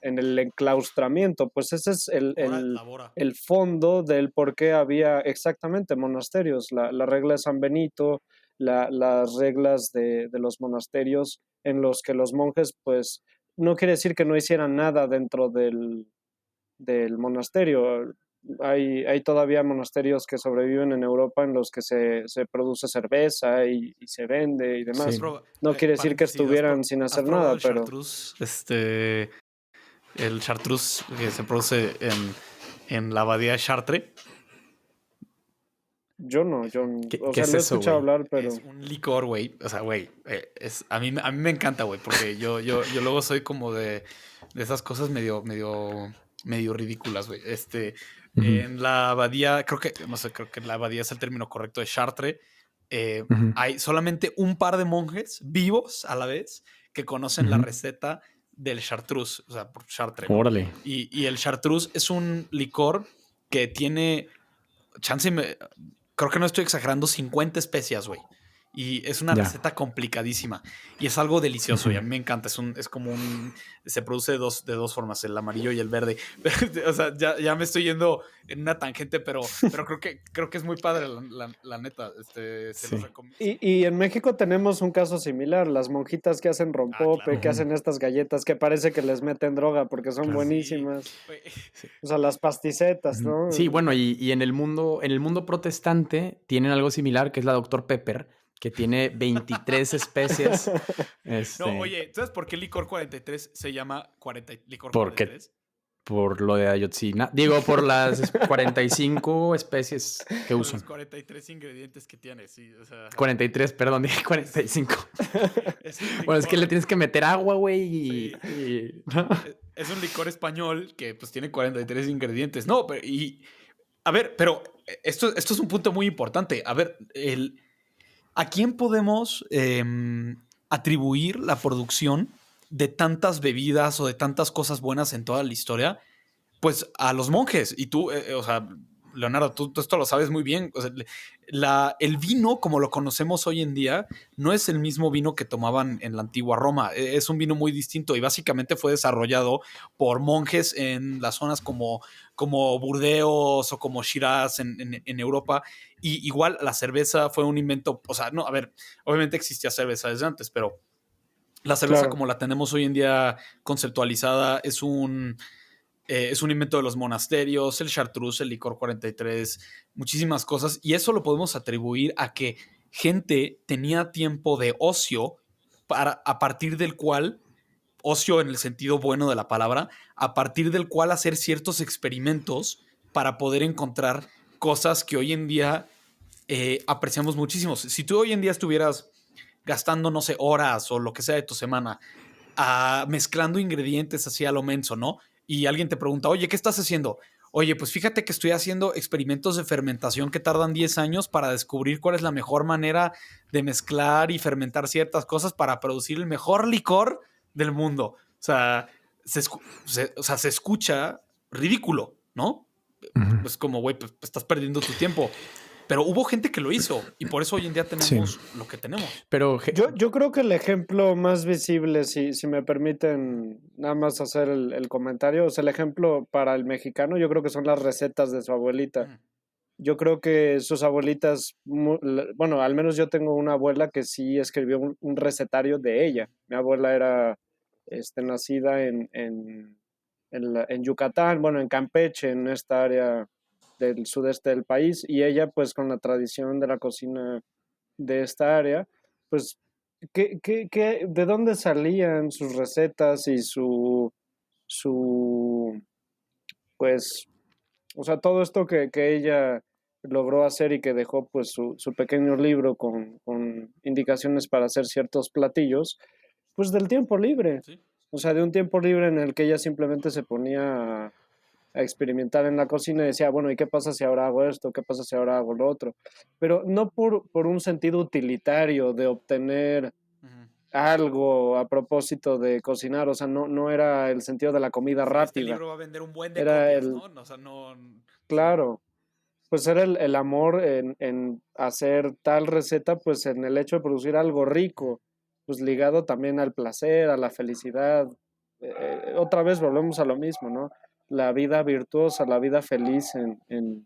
[SPEAKER 1] el enclaustramiento. Pues ese es el fondo del por qué había exactamente monasterios. La regla de San Benito, las reglas de los monasterios en los que los monjes, pues, no quiere decir que no hicieran nada dentro del monasterio. Hay todavía monasterios que sobreviven en Europa en los que se produce cerveza y se vende y demás.
[SPEAKER 3] Sí.
[SPEAKER 1] No quiere decir que estuvieran sin hacer nada, pero...
[SPEAKER 4] El chartreuse que se produce en la abadía de Chartres.
[SPEAKER 1] Yo no,
[SPEAKER 3] ¿Qué
[SPEAKER 1] o sea,
[SPEAKER 3] es
[SPEAKER 1] lo he
[SPEAKER 3] eso,
[SPEAKER 1] escuchado
[SPEAKER 3] güey?
[SPEAKER 1] hablar, pero...
[SPEAKER 4] Es un licor, güey. O sea, güey, a mí me encanta, güey, porque yo luego soy como de esas cosas medio ridículas, güey. En la abadía, creo que la abadía es el término correcto de Chartres. Hay solamente un par de monjes vivos a la vez que conocen la receta del chartreuse, o sea, por Chartres, ¿no?
[SPEAKER 3] Órale.
[SPEAKER 4] Y el chartreuse es un licor que tiene, creo que no estoy exagerando, 50 especias, güey. Y es una receta complicadísima. Y es algo delicioso. Y a mí me encanta. Es como un... Se produce de dos formas, el amarillo y el verde. O sea, ya me estoy yendo en una tangente, pero creo que es muy padre, la neta. Se los recomiendo.
[SPEAKER 1] Y en México tenemos un caso similar. Las monjitas que hacen rompope,
[SPEAKER 4] claro.
[SPEAKER 1] que hacen estas galletas que parece que les meten droga porque son buenísimas.
[SPEAKER 4] Sí.
[SPEAKER 1] O sea, las pasticetas, ¿no?
[SPEAKER 3] Sí, bueno, y en el mundo protestante tienen algo similar, que es la Dr. Pepper, que tiene 23 especies.
[SPEAKER 4] No, oye, ¿sabes por qué licor 43 se llama licor 43?
[SPEAKER 3] Porque por lo de Ayotzinapa. Digo, por las 45 especies que usan.
[SPEAKER 4] Los 43 ingredientes que tiene, sí. O sea,
[SPEAKER 3] 43, perdón, dije 45. Bueno, es que le tienes que meter agua, güey, ¿no?
[SPEAKER 4] Es un licor español que pues tiene 43 ingredientes. No, pero a ver, pero esto es un punto muy importante. A ver, ¿a quién podemos atribuir la producción de tantas bebidas o de tantas cosas buenas en toda la historia? Pues a los monjes. Y tú, o sea, Leonardo, tú esto lo sabes muy bien. O sea, el vino, como lo conocemos hoy en día, no es el mismo vino que tomaban en la antigua Roma. Es un vino muy distinto y básicamente fue desarrollado por monjes en las zonas como Burdeos o como Shiraz en Europa. Y igual la cerveza fue un invento. O sea, no, a ver, obviamente existía cerveza desde antes, pero la cerveza como la tenemos hoy en día conceptualizada es un invento de los monasterios, el chartreuse, el licor 43, muchísimas cosas. Y eso lo podemos atribuir a que gente tenía tiempo de ocio a partir del cual, ocio en el sentido bueno de la palabra, a partir del cual hacer ciertos experimentos para poder encontrar cosas que hoy en día apreciamos muchísimo. Si tú hoy en día estuvieras gastando, no sé, horas o lo que sea de tu semana, mezclando ingredientes así a lo menso, ¿no? Y alguien te pregunta, oye, ¿qué estás haciendo? Oye, pues fíjate que estoy haciendo experimentos de fermentación que tardan 10 años para descubrir cuál es la mejor manera de mezclar y fermentar ciertas cosas para producir el mejor licor del mundo. O sea, se escucha ridículo, ¿no? Es como, güey, pues estás perdiendo tu tiempo. Pero hubo gente que lo hizo y por eso hoy en día tenemos lo que tenemos.
[SPEAKER 3] Pero
[SPEAKER 1] yo creo que el ejemplo más visible, si me permiten nada más hacer el comentario, es el ejemplo para el mexicano, yo creo que son las recetas de su abuelita. Yo creo que sus abuelitas, bueno, al menos yo tengo una abuela que sí escribió un recetario de ella. Mi abuela era nacida en Yucatán, bueno, en Campeche, en esta área del sudeste del país, y ella pues con la tradición de la cocina de esta área, pues ¿de dónde salían sus recetas y pues, o sea, todo esto que ella logró hacer y que dejó pues su pequeño libro con indicaciones para hacer ciertos platillos, pues del tiempo libre?
[SPEAKER 4] ¿Sí?
[SPEAKER 1] O sea, de un tiempo libre en el que ella simplemente se ponía a experimentar en la cocina y decía, bueno, ¿y qué pasa si ahora hago esto? ¿Qué pasa si ahora hago lo otro? Pero no por un sentido utilitario de obtener algo a propósito de cocinar, o sea, no era el sentido de la comida rápida.
[SPEAKER 4] Este libro va a vender un buen de
[SPEAKER 1] era
[SPEAKER 4] copias, ¿no? O sea, no...
[SPEAKER 1] Claro, pues era el amor en hacer tal receta, pues en el hecho de producir algo rico, pues ligado también al placer, a la felicidad. Otra vez volvemos a lo mismo, ¿no? La vida virtuosa, la vida feliz en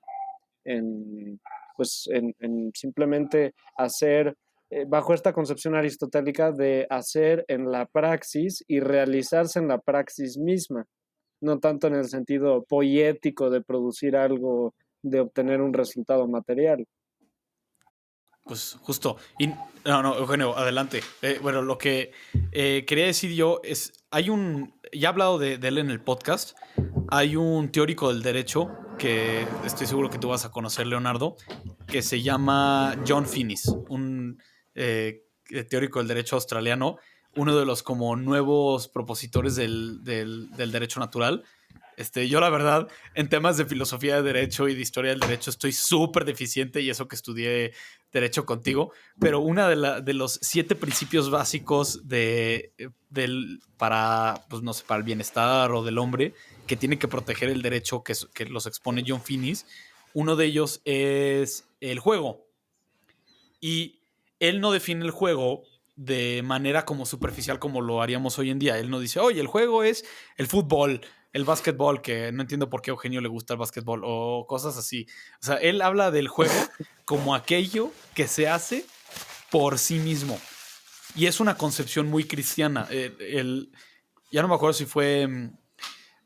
[SPEAKER 1] simplemente hacer, bajo esta concepción aristotélica de hacer en la praxis y realizarse en la praxis misma, no tanto en el sentido poético de producir algo, de obtener un resultado material.
[SPEAKER 4] Pues justo. Y, no, Eugenio, adelante. Bueno, lo que quería decir yo es, ya he hablado de él en el podcast, hay un teórico del derecho que estoy seguro que tú vas a conocer, Leonardo, que se llama John Finnis, un teórico del derecho australiano, uno de los como nuevos propositores del derecho natural. Yo la verdad, en temas de filosofía de derecho y de historia del derecho estoy súper deficiente, y eso que estudié derecho contigo, pero una de los 7 principios básicos para, pues no sé, para el bienestar o del hombre que tiene que proteger el derecho que los expone John Finnis, uno de ellos es el juego. Y él no define el juego de manera como superficial como lo haríamos hoy en día. Él no dice, oye, el juego es el fútbol, el básquetbol, que no entiendo por qué a Eugenio le gusta el básquetbol o cosas así. O sea, él habla del juego como aquello que se hace por sí mismo. Y es una concepción muy cristiana. Ya no me acuerdo si fue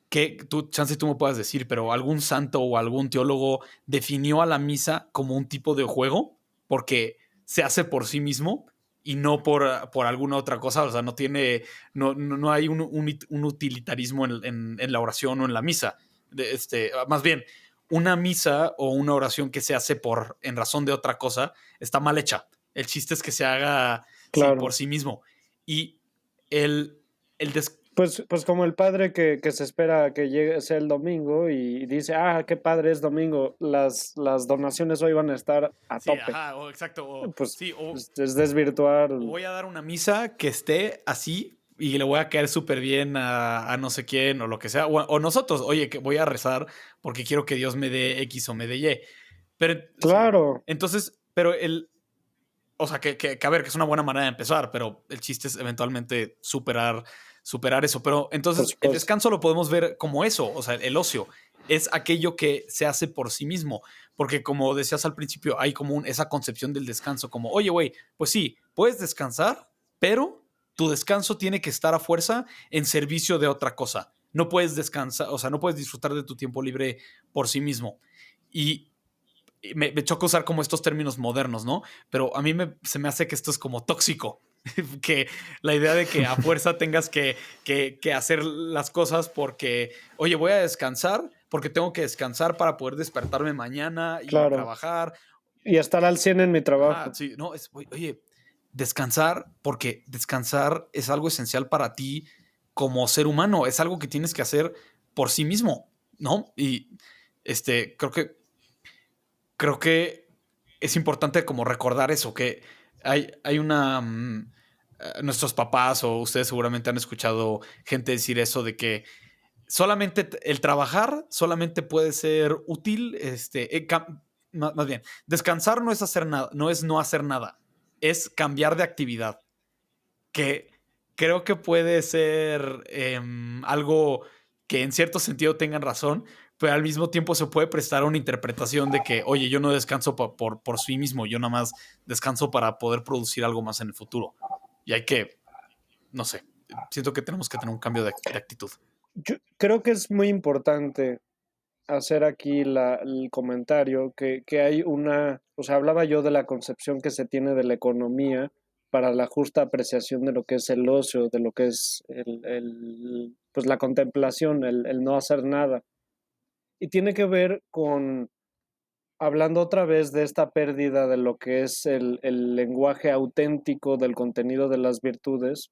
[SPEAKER 4] que tú, chance tú me puedas decir, pero algún santo o algún teólogo definió a la misa como un tipo de juego porque se hace por sí mismo y no por alguna otra cosa. O sea, no hay un utilitarismo en la oración o en la misa. Más bien, una misa o una oración que se hace en razón de otra cosa está mal hecha. El chiste es que se haga por
[SPEAKER 1] Claro.
[SPEAKER 4] sí mismo. Y el, el
[SPEAKER 1] Pues como el padre que se espera que llegue, sea el domingo y dice, qué padre es domingo, las donaciones hoy van a estar a
[SPEAKER 4] sí,
[SPEAKER 1] tope.
[SPEAKER 4] ajá, o exacto.
[SPEAKER 1] Pues
[SPEAKER 4] Sí,
[SPEAKER 1] es desvirtuar.
[SPEAKER 4] o voy a dar una misa que esté así y le voy a caer súper bien a no sé quién o lo que sea. O nosotros, oye, que voy a rezar porque quiero que Dios me dé X o me dé Y. Pero sí.
[SPEAKER 1] Claro,
[SPEAKER 4] Entonces, pero o sea, a ver, que es una buena manera de empezar, pero el chiste es eventualmente superar eso. Pero
[SPEAKER 1] por
[SPEAKER 4] entonces el
[SPEAKER 1] supuesto.
[SPEAKER 4] descanso lo podemos ver como eso, o sea, el ocio es aquello que se hace por sí mismo, porque como decías al principio, hay como esa concepción del descanso, como, oye, güey, pues sí, puedes descansar, pero tu descanso tiene que estar a fuerza en servicio de otra cosa. No puedes descansar, o sea, no puedes disfrutar de tu tiempo libre por sí mismo. Y me choca usar como estos términos modernos, ¿no? Pero a mí se me hace que esto es como tóxico. Que la idea de que a fuerza tengas que hacer las cosas porque, oye, voy a descansar porque tengo que descansar para poder despertarme mañana y
[SPEAKER 1] Claro.
[SPEAKER 4] trabajar.
[SPEAKER 1] Y estar al 100 en mi
[SPEAKER 4] Ajá,
[SPEAKER 1] trabajo.
[SPEAKER 4] sí, no, oye, descansar porque descansar es algo esencial para ti como ser humano, es algo que tienes que hacer por sí mismo, ¿no? Y creo que es importante como recordar eso, que hay una... nuestros papás o ustedes seguramente han escuchado gente decir eso de que solamente el trabajar solamente puede ser útil, más bien, descansar no es hacer nada, no es no hacer nada, es cambiar de actividad, que creo que puede ser algo que en cierto sentido tengan razón, pero al mismo tiempo se puede prestar a una interpretación de que, oye, yo no descanso por sí mismo, yo nada más descanso para poder producir algo más en el futuro. Y hay que, no sé, siento que tenemos que tener un cambio de actitud.
[SPEAKER 1] Yo creo que es muy importante hacer aquí el comentario que hay o sea, hablaba yo de la concepción que se tiene de la economía para la justa apreciación de lo que es el ocio, de lo que es pues la contemplación, el no hacer nada. Y tiene que ver con, hablando otra vez de esta pérdida de lo que es el lenguaje auténtico del contenido de las virtudes,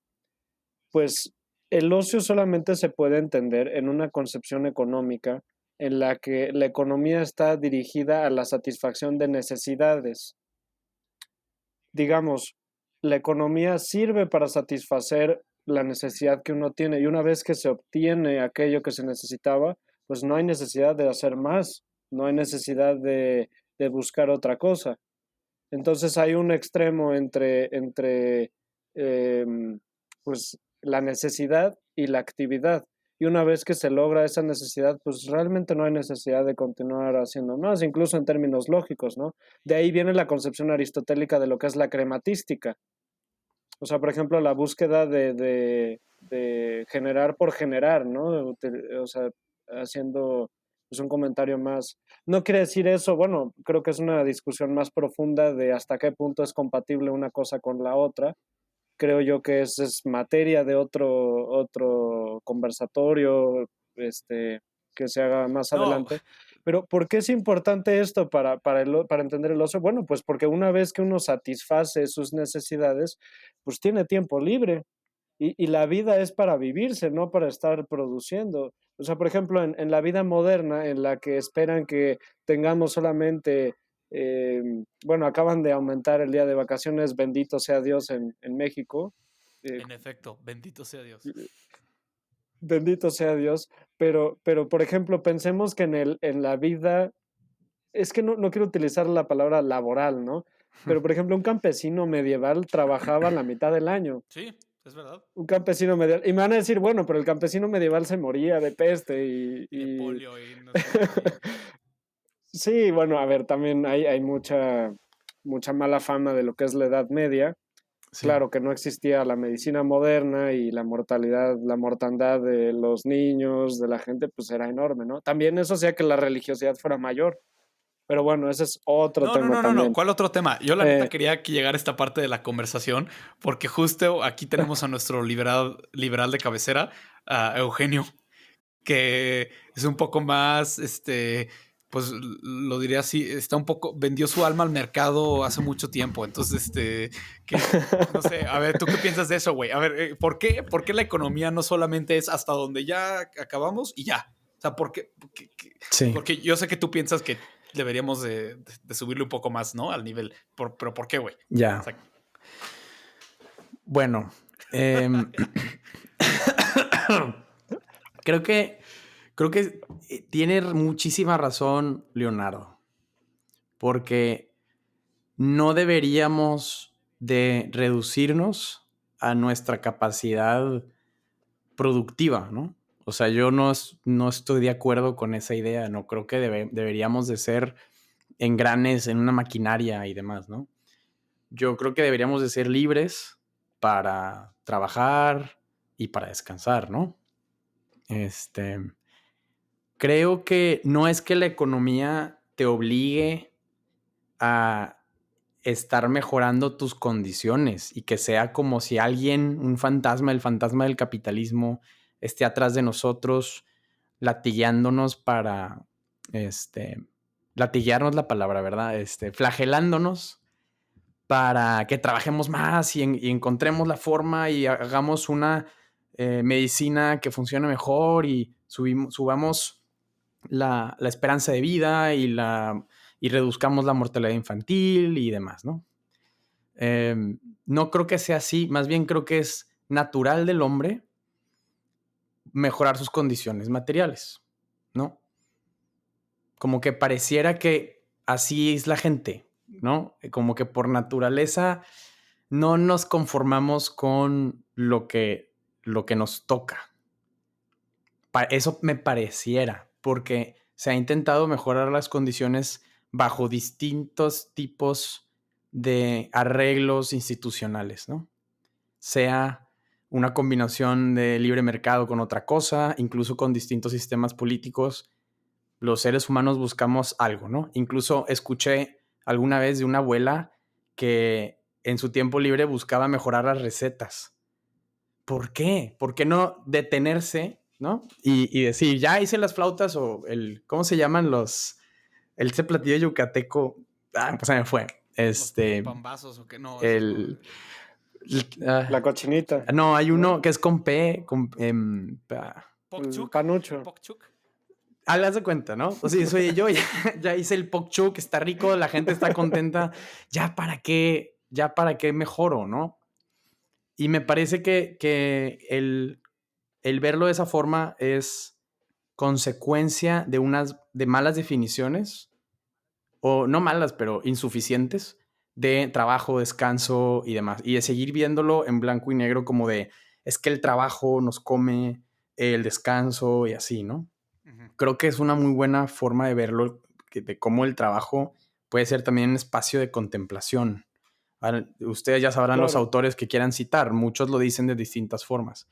[SPEAKER 1] pues el ocio solamente se puede entender en una concepción económica en la que la economía está dirigida a la satisfacción de necesidades. Digamos, la economía sirve para satisfacer la necesidad que uno tiene y una vez que se obtiene aquello que se necesitaba, pues no hay necesidad de hacer más, no hay necesidad de buscar otra cosa. Entonces hay un extremo entre pues la necesidad y la actividad. Y una vez que se logra esa necesidad, pues realmente no hay necesidad de continuar haciendo más, incluso en términos lógicos, ¿no? De ahí viene la concepción aristotélica de lo que es la crematística. O sea, por ejemplo, la búsqueda de generar por generar, ¿no? O sea, haciendo pues, un comentario más. No quiere decir eso, bueno, creo que es una discusión más profunda de hasta qué punto es compatible una cosa con la otra. Creo yo que es materia de otro conversatorio que se haga más
[SPEAKER 4] No,
[SPEAKER 1] adelante. Pero ¿por qué es importante esto para entender el ocio? Bueno, pues porque una vez que uno satisface sus necesidades, pues tiene tiempo libre. Y la vida es para vivirse, no para estar produciendo. O sea, por ejemplo, en la vida moderna, en la que esperan que tengamos solamente, eh, bueno, acaban de aumentar el día de vacaciones, bendito sea Dios en México, eh,
[SPEAKER 4] en efecto, bendito sea Dios.
[SPEAKER 1] bendito sea Dios, pero por ejemplo, pensemos que en la vida, es que no quiero utilizar la palabra laboral, ¿no? Pero, por ejemplo, un campesino medieval trabajaba la mitad del año.
[SPEAKER 4] Sí, es verdad.
[SPEAKER 1] Un campesino medieval. Y me van a decir, bueno, pero el campesino medieval se moría de peste
[SPEAKER 4] Y de
[SPEAKER 1] y...
[SPEAKER 4] polio y no sé qué.
[SPEAKER 1] Sí, bueno, a ver, también hay mucha mala fama de lo que es la Edad Media.
[SPEAKER 3] Sí.
[SPEAKER 1] Claro que no existía la medicina moderna y la mortandad de los niños, de la gente, pues era enorme, ¿no? También eso hacía que la religiosidad fuera mayor. Pero bueno, ese es otro tema
[SPEAKER 4] No.
[SPEAKER 1] también.
[SPEAKER 4] ¿Cuál otro tema? Yo la neta
[SPEAKER 1] Eh,
[SPEAKER 4] quería que llegara esta parte de la conversación porque justo aquí tenemos a nuestro liberal de cabecera, a Eugenio, que es un poco más, pues lo diría así, está un poco, vendió su alma al mercado hace mucho tiempo. Entonces, que, no sé, a ver, ¿tú qué piensas de eso, güey? A ver, ¿por qué la economía no solamente es hasta donde ya acabamos y ya? O sea, ¿por qué?
[SPEAKER 3] Sí.
[SPEAKER 4] Porque yo sé que tú piensas que deberíamos de subirle un poco más, ¿no? Al nivel. Pero ¿por qué, güey?
[SPEAKER 3] Ya.
[SPEAKER 4] O sea,
[SPEAKER 3] Bueno, creo que tiene muchísima razón Leonardo, porque no deberíamos de reducirnos a nuestra capacidad productiva, ¿no? O sea, yo no estoy de acuerdo con esa idea, no creo que deberíamos de ser engranes en una maquinaria y demás, ¿no? Yo creo que deberíamos de ser libres para trabajar y para descansar, ¿no? Creo que no es que la economía te obligue a estar mejorando tus condiciones y que sea como si alguien, un fantasma, el fantasma del capitalismo, esté atrás de nosotros latigueándonos para, latiguearnos la palabra, ¿verdad? Flagelándonos para que trabajemos más y encontremos la forma y hagamos una medicina que funcione mejor y subamos la esperanza de vida y reduzcamos la mortalidad infantil y demás, ¿no? No creo que sea así, más bien creo que es natural del hombre mejorar sus condiciones materiales, ¿no? Como que pareciera que así es la gente, ¿no? Como que por naturaleza no nos conformamos con lo que nos toca. Eso me pareciera, porque se ha intentado mejorar las condiciones bajo distintos tipos de arreglos institucionales, ¿no? Sea una combinación de libre mercado con otra cosa, incluso con distintos sistemas políticos, los seres humanos buscamos algo, ¿no? Incluso escuché alguna vez de una abuela que en su tiempo libre buscaba mejorar las recetas. ¿Por qué? ¿Por qué no detenerse, ¿no? Y decir, ya hice las flautas o ¿cómo se llaman ese platillo yucateco? Pues se me fue.
[SPEAKER 4] los pambazos o qué no.
[SPEAKER 1] la cochinita,
[SPEAKER 3] No, hay uno
[SPEAKER 1] ¿no?
[SPEAKER 3] que es con P,
[SPEAKER 4] Pokchuk.
[SPEAKER 1] Panucho.
[SPEAKER 4] Pokchuk.
[SPEAKER 3] le das de cuenta, ¿no? O sea, soy yo, ya hice el pokchuk, está rico, la gente está contenta. ¿Ya para qué mejoro, no? Y me parece que el verlo de esa forma es consecuencia de malas definiciones, o no malas, pero insuficientes, de trabajo, descanso y demás. Y de seguir viéndolo en blanco y negro como es que el trabajo nos come, el descanso y así, ¿no? Creo que es una muy buena forma de verlo, de cómo el trabajo puede ser también un espacio de contemplación. Ahora, ustedes ya sabrán los autores que quieran citar, muchos lo dicen de distintas formas.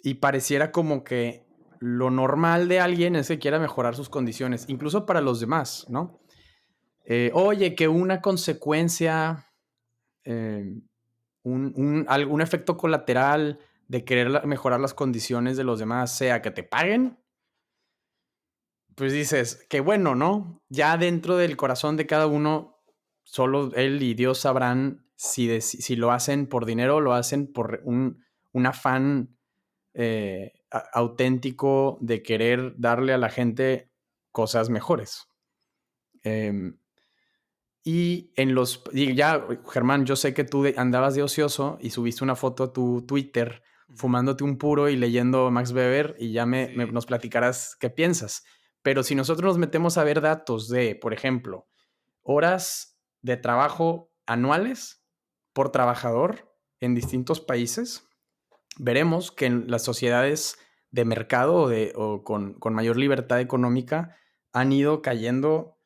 [SPEAKER 3] Y pareciera como que lo normal de alguien es que quiera mejorar sus condiciones, incluso para los demás, ¿no? Oye, que una consecuencia, algún efecto colateral de querer mejorar las condiciones de los demás sea que te paguen, pues dices, qué bueno, ¿no? Ya dentro del corazón de cada uno, solo él y Dios sabrán si lo hacen por dinero o lo hacen por un afán auténtico de querer darle a la gente cosas mejores. Y ya, Germán, yo sé que tú andabas de ocioso y subiste una foto a tu Twitter fumándote un puro y leyendo Max Weber y ya nos platicarás qué piensas. Pero si nosotros nos metemos a ver datos de, por ejemplo, horas de trabajo anuales por trabajador en distintos países, veremos que en las sociedades de mercado o con mayor libertad económica han ido cayendo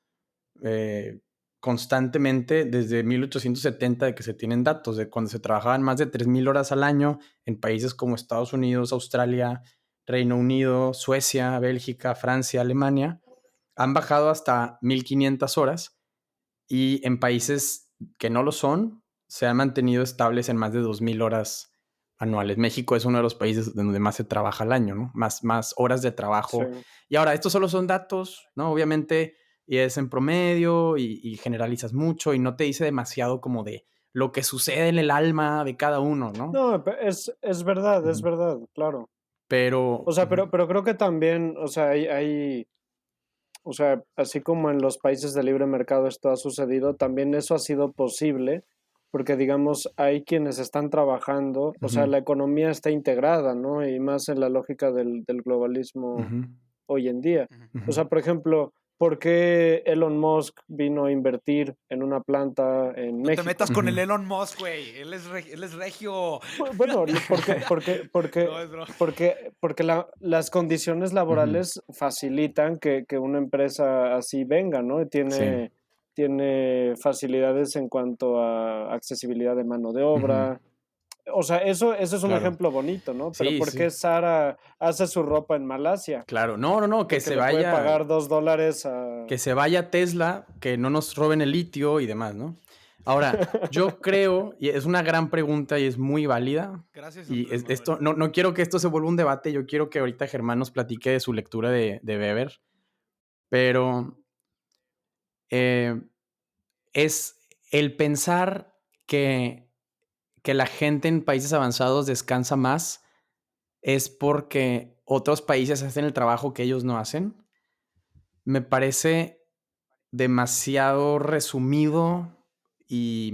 [SPEAKER 3] constantemente desde 1870, de que se tienen datos, de cuando se trabajaban más de 3,000 horas al año en países como Estados Unidos, Australia, Reino Unido, Suecia, Bélgica, Francia, Alemania, han bajado hasta 1,500 horas, y en países que no lo son, se han mantenido estables en más de 2,000 horas anuales. México es uno de los países donde más se trabaja al año, ¿no? Más horas de trabajo.
[SPEAKER 1] Sí.
[SPEAKER 3] Y ahora, estos solo son datos, ¿no? Obviamente, y es en promedio y generalizas mucho y no te dice demasiado como de lo que sucede en el alma de cada uno, ¿no?
[SPEAKER 1] No, es verdad, claro.
[SPEAKER 3] Pero...
[SPEAKER 1] O sea, pero creo que también, o sea, o sea, así como en los países de libre mercado esto ha sucedido, también eso ha sido posible porque, digamos, hay quienes están trabajando, o sea, la economía está integrada, ¿no? Y más en la lógica del globalismo hoy en día. O sea, por ejemplo, ¿por qué Elon Musk vino a invertir en una planta en
[SPEAKER 4] No te
[SPEAKER 1] México?
[SPEAKER 4] metas con el Elon Musk, güey. Él es regio.
[SPEAKER 1] Bueno,
[SPEAKER 4] No, es broma.
[SPEAKER 1] porque las condiciones laborales facilitan que una empresa así venga, ¿no? Y
[SPEAKER 3] Sí.
[SPEAKER 1] tiene facilidades en cuanto a accesibilidad de mano de obra. O sea, eso es un
[SPEAKER 3] Claro.
[SPEAKER 1] ejemplo bonito, ¿no? Pero
[SPEAKER 3] Sí,
[SPEAKER 1] ¿por
[SPEAKER 3] sí.
[SPEAKER 1] qué Sara hace su ropa en Malasia?
[SPEAKER 3] Claro. No, que
[SPEAKER 1] Porque
[SPEAKER 3] se
[SPEAKER 1] le puede
[SPEAKER 3] vaya...
[SPEAKER 1] pagar $2 a...
[SPEAKER 3] Que se vaya Tesla, que no nos roben el litio y demás, ¿no? Ahora, yo creo, y es una gran pregunta y es muy válida,
[SPEAKER 4] Gracias,
[SPEAKER 3] y
[SPEAKER 4] Andrés Manuel.
[SPEAKER 3] esto, no quiero que esto se vuelva un debate, yo quiero que ahorita Germán nos platique de su lectura de Weber, pero es el pensar que la gente en países avanzados descansa más es porque otros países hacen el trabajo que ellos no hacen. Me parece demasiado resumido y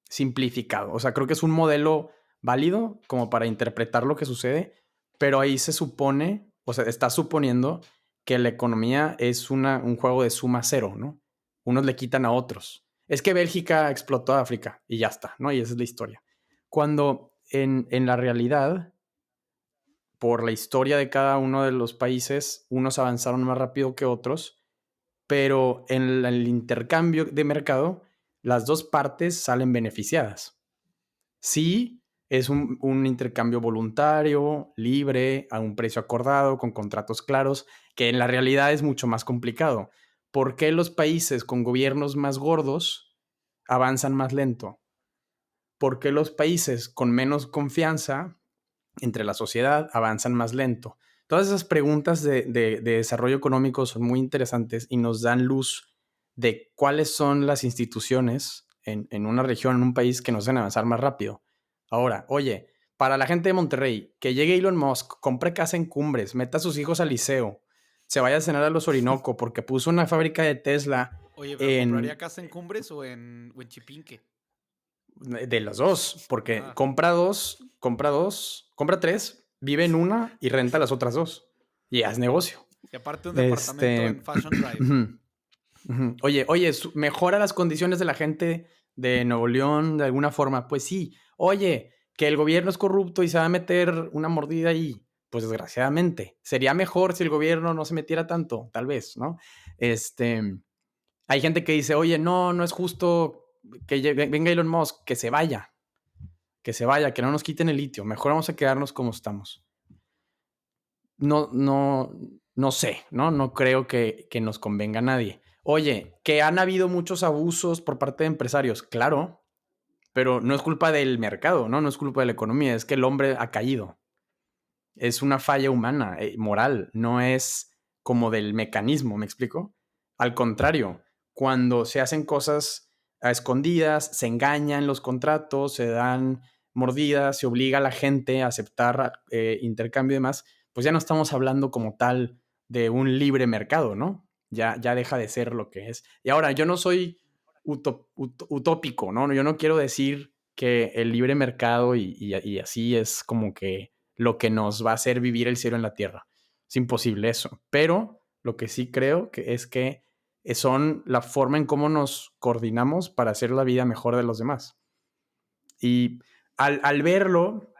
[SPEAKER 3] simplificado. O sea, creo que es un modelo válido como para interpretar lo que sucede, pero ahí se supone, o sea, está suponiendo que la economía es un juego de suma cero, ¿no? Unos le quitan a otros. Es que Bélgica explotó a África y ya está, ¿no? Y esa es la historia. Cuando en la realidad, por la historia de cada uno de los países, unos avanzaron más rápido que otros, pero en el intercambio de mercado, las dos partes salen beneficiadas. Sí, es un intercambio voluntario, libre, a un precio acordado, con contratos claros, que en la realidad es mucho más complicado. ¿Por qué los países con gobiernos más gordos avanzan más lento? ¿Por qué los países con menos confianza entre la sociedad avanzan más lento? Todas esas preguntas de desarrollo económico son muy interesantes y nos dan luz de cuáles son las instituciones en una región, en un país, que nos hacen avanzar más rápido. Ahora, oye, para la gente de Monterrey, que llegue Elon Musk, compre casa en Cumbres, meta a sus hijos al liceo, se vaya a cenar a los Orinoco porque puso una fábrica de Tesla
[SPEAKER 4] Oye, pero ¿compraría
[SPEAKER 3] en...
[SPEAKER 4] casa en Cumbres o en Chipinque?
[SPEAKER 3] De los dos, porque
[SPEAKER 4] Ah,
[SPEAKER 3] compra tres, vive en una y renta las otras dos. Y haz negocio.
[SPEAKER 4] y aparte un departamento en Fashion Drive.
[SPEAKER 3] Oye, mejora las condiciones de la gente de Nuevo León de alguna forma. Pues sí. Oye, que el gobierno es corrupto y se va a meter una mordida ahí. Pues desgraciadamente. Sería mejor si el gobierno no se metiera tanto, tal vez, ¿no? Hay gente que dice, oye, no es justo que venga Elon Musk, que se vaya, que no nos quiten el litio, mejor vamos a quedarnos como estamos. No sé, no creo que nos convenga a nadie. Oye, que han habido muchos abusos por parte de empresarios, claro, pero no es culpa del mercado, no es culpa de la economía, es que el hombre ha caído. Es una falla humana, moral, no es como del mecanismo, ¿me explico? Al contrario, cuando se hacen cosas a escondidas, se engañan los contratos, se dan mordidas, se obliga a la gente a aceptar intercambio y demás, pues ya no estamos hablando como tal de un libre mercado, ¿no? Ya deja de ser lo que es. Y ahora, yo no soy utópico, ¿no? Yo no quiero decir que el libre mercado y así es como que lo que nos va a hacer vivir el cielo en la tierra. Es imposible eso. Pero lo que sí creo que es que son la forma en cómo nos coordinamos para hacer la vida mejor de los demás. Y al verlo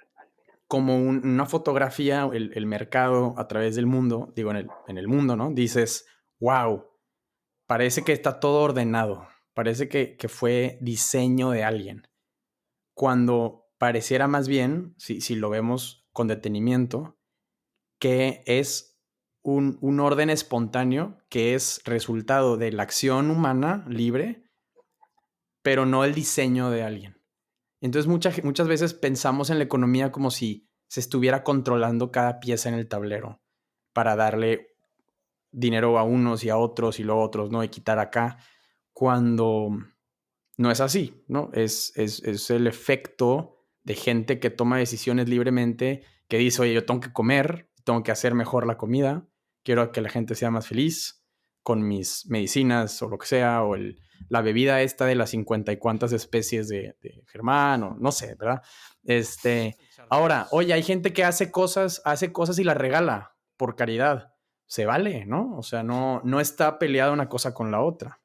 [SPEAKER 3] como una fotografía, el mercado a través del mundo, digo, en el mundo, ¿no? Dices, wow, parece que está todo ordenado, parece que fue diseño de alguien. Cuando pareciera más bien, si lo vemos con detenimiento, que es un orden espontáneo que es resultado de la acción humana libre, pero no el diseño de alguien. Entonces muchas veces pensamos en la economía como si se estuviera controlando cada pieza en el tablero para darle dinero a unos y a otros y luego a otros, ¿no? Y quitar acá, cuando no es así, ¿no? Es el efecto de gente que toma decisiones libremente, que dice, oye, yo tengo que comer, tengo que hacer mejor la comida, quiero que la gente sea más feliz con mis medicinas o lo que sea, o la bebida esta de las 50 y cuantas especies de Germán, o no sé, ¿verdad? Ahora, oye, hay gente que hace cosas y las regala por caridad. Se vale, ¿no? O sea, no está peleada una cosa con la otra.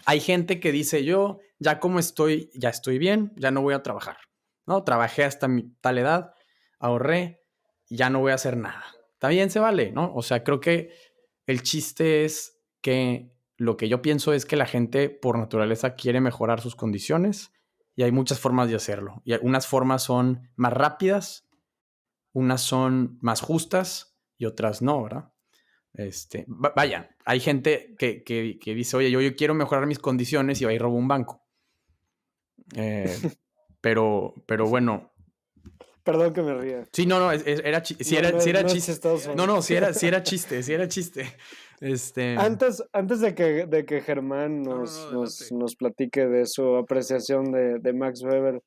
[SPEAKER 3] Hay gente que dice, yo ya como estoy, ya estoy bien, ya no voy a trabajar, ¿no? Trabajé hasta mi tal edad, ahorré, ya no voy a hacer nada. También se vale, ¿no? O sea, creo que el chiste es que lo que yo pienso es que la gente por naturaleza quiere mejorar sus condiciones y hay muchas formas de hacerlo. Y unas formas son más rápidas, unas son más justas y otras no, ¿verdad? Vaya, hay gente que dice, oye, yo quiero mejorar mis condiciones y va y roba un banco. Pero bueno.
[SPEAKER 1] Perdón que me ría.
[SPEAKER 3] Sí, no, era chiste. Sí era chiste.
[SPEAKER 1] Chistoso.
[SPEAKER 3] No, sí era chiste.
[SPEAKER 1] Antes de que Germán nos platique de su apreciación de Max Weber,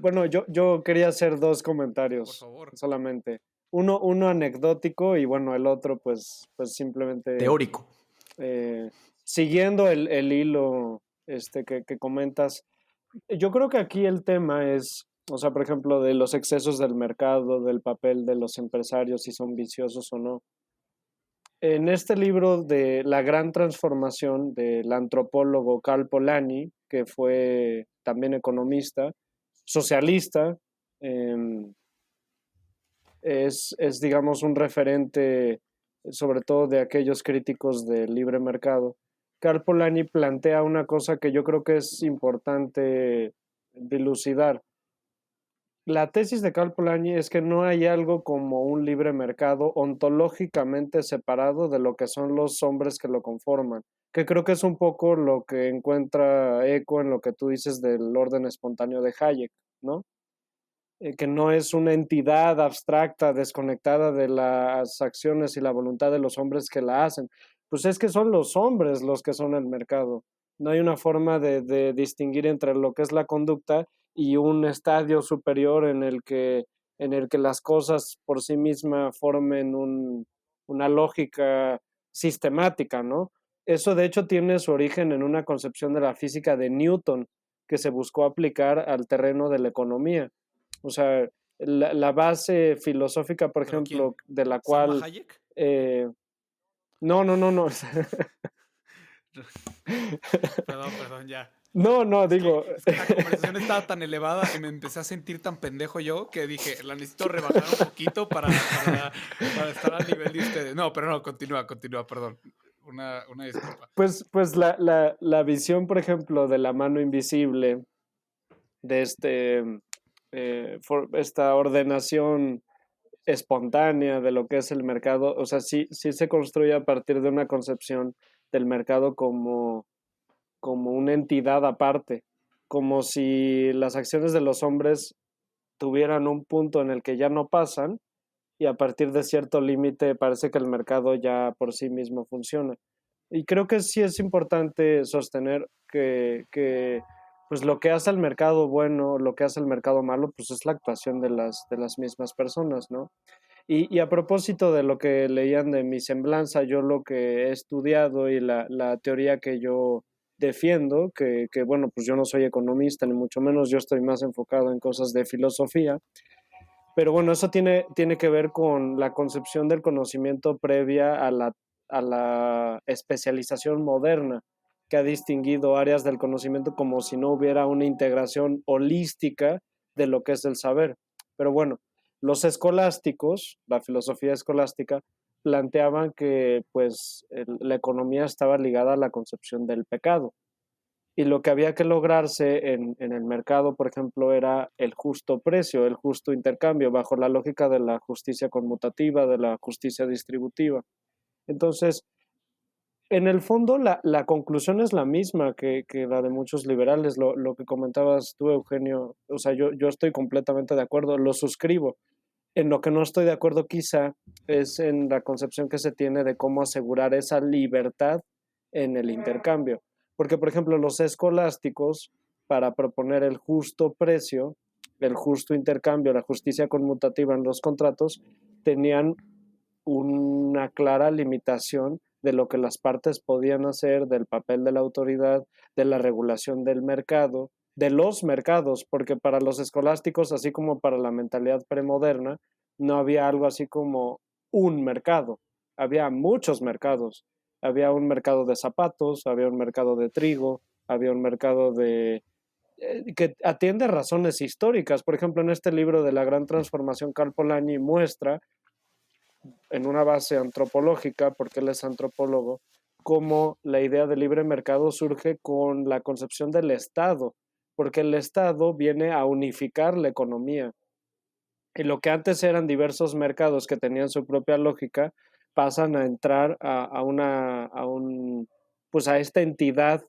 [SPEAKER 1] bueno, yo quería hacer dos
[SPEAKER 4] Por
[SPEAKER 1] comentarios
[SPEAKER 4] favor.
[SPEAKER 1] solamente. Uno anecdótico y bueno, el otro pues simplemente
[SPEAKER 3] Teórico.
[SPEAKER 1] siguiendo el hilo que comentas. Yo creo que aquí el tema es, o sea, por ejemplo, de los excesos del mercado, del papel de los empresarios, si son viciosos o no. En este libro de La Gran Transformación del antropólogo Karl Polanyi, que fue también economista, socialista, eh, digamos, un referente sobre todo de aquellos críticos del libre mercado. Karl Polanyi plantea una cosa que yo creo que es importante dilucidar. La tesis de Karl Polanyi es que no hay algo como un libre mercado ontológicamente separado de lo que son los hombres que lo conforman, que creo que es un poco lo que encuentra eco en lo que tú dices del orden espontáneo de Hayek, ¿no? Que no es una entidad abstracta, desconectada de las acciones y la voluntad de los hombres que la hacen. Pues es que son los hombres los que son el mercado. No hay una forma de distinguir entre lo que es la conducta y un estadio superior en el que las cosas por sí mismas formen una lógica sistemática, ¿no? Eso de hecho tiene su origen en una concepción de la física de Newton que se buscó aplicar al terreno de la economía. O sea, la base filosófica, por
[SPEAKER 4] ¿Pero
[SPEAKER 1] ejemplo,
[SPEAKER 4] quién?
[SPEAKER 1] de la
[SPEAKER 4] ¿Salma
[SPEAKER 1] cual...
[SPEAKER 4] Hayek?
[SPEAKER 1] No.
[SPEAKER 4] Perdón, ya.
[SPEAKER 1] No, digo...
[SPEAKER 4] Es que la conversación estaba tan elevada y me empecé a sentir tan pendejo yo que dije, la necesito rebajar un poquito para estar al nivel de ustedes. No, pero no, continúa, perdón. Una disculpa.
[SPEAKER 1] Pues la visión, por ejemplo, de la mano invisible, de esta ordenación espontánea de lo que es el mercado, o sea, sí se construye a partir de una concepción del mercado como una entidad aparte, como si las acciones de los hombres tuvieran un punto en el que ya no pasan y a partir de cierto límite parece que el mercado ya por sí mismo funciona. Y creo que sí es importante sostener que pues lo que hace el mercado bueno, lo que hace el mercado malo, pues es la actuación de las mismas personas, ¿no? Y a propósito de lo que leían de mi semblanza, yo lo que he estudiado y la teoría que yo defiendo, bueno, pues yo no soy economista, ni mucho menos, yo estoy más enfocado en cosas de filosofía, pero bueno, eso tiene que ver con la concepción del conocimiento previa a la a la especialización moderna que ha distinguido áreas del conocimiento como si no hubiera una integración holística de lo que es el saber. Pero bueno, los escolásticos, la filosofía escolástica, planteaban que pues la economía estaba ligada a la concepción del pecado. Y lo que había que lograrse en el mercado, por ejemplo, era el justo precio, el justo intercambio, bajo la lógica de la justicia conmutativa, de la justicia distributiva. Entonces, en el fondo, la conclusión es la misma que la de muchos liberales. Lo que comentabas tú, Eugenio, o sea, yo estoy completamente de acuerdo, lo suscribo. En lo que no estoy de acuerdo quizá es en la concepción que se tiene de cómo asegurar esa libertad en el intercambio. Porque, por ejemplo, los escolásticos, para proponer el justo precio, el justo intercambio, la justicia conmutativa en los contratos, tenían una clara limitación de lo que las partes podían hacer, del papel de la autoridad, de la regulación del mercado, de los mercados, porque para los escolásticos, así como para la mentalidad premoderna, no había algo así como un mercado, había muchos mercados. Había un mercado de zapatos, había un mercado de trigo, había un mercado de que atiende razones históricas. Por ejemplo, en este libro de la Gran Transformación, Karl Polanyi muestra en una base antropológica, porque él es antropólogo, cómo la idea de libre mercado surge con la concepción del Estado, porque el Estado viene a unificar la economía. Y lo que antes eran diversos mercados que tenían su propia lógica, pasan a entrar pues a esta entidad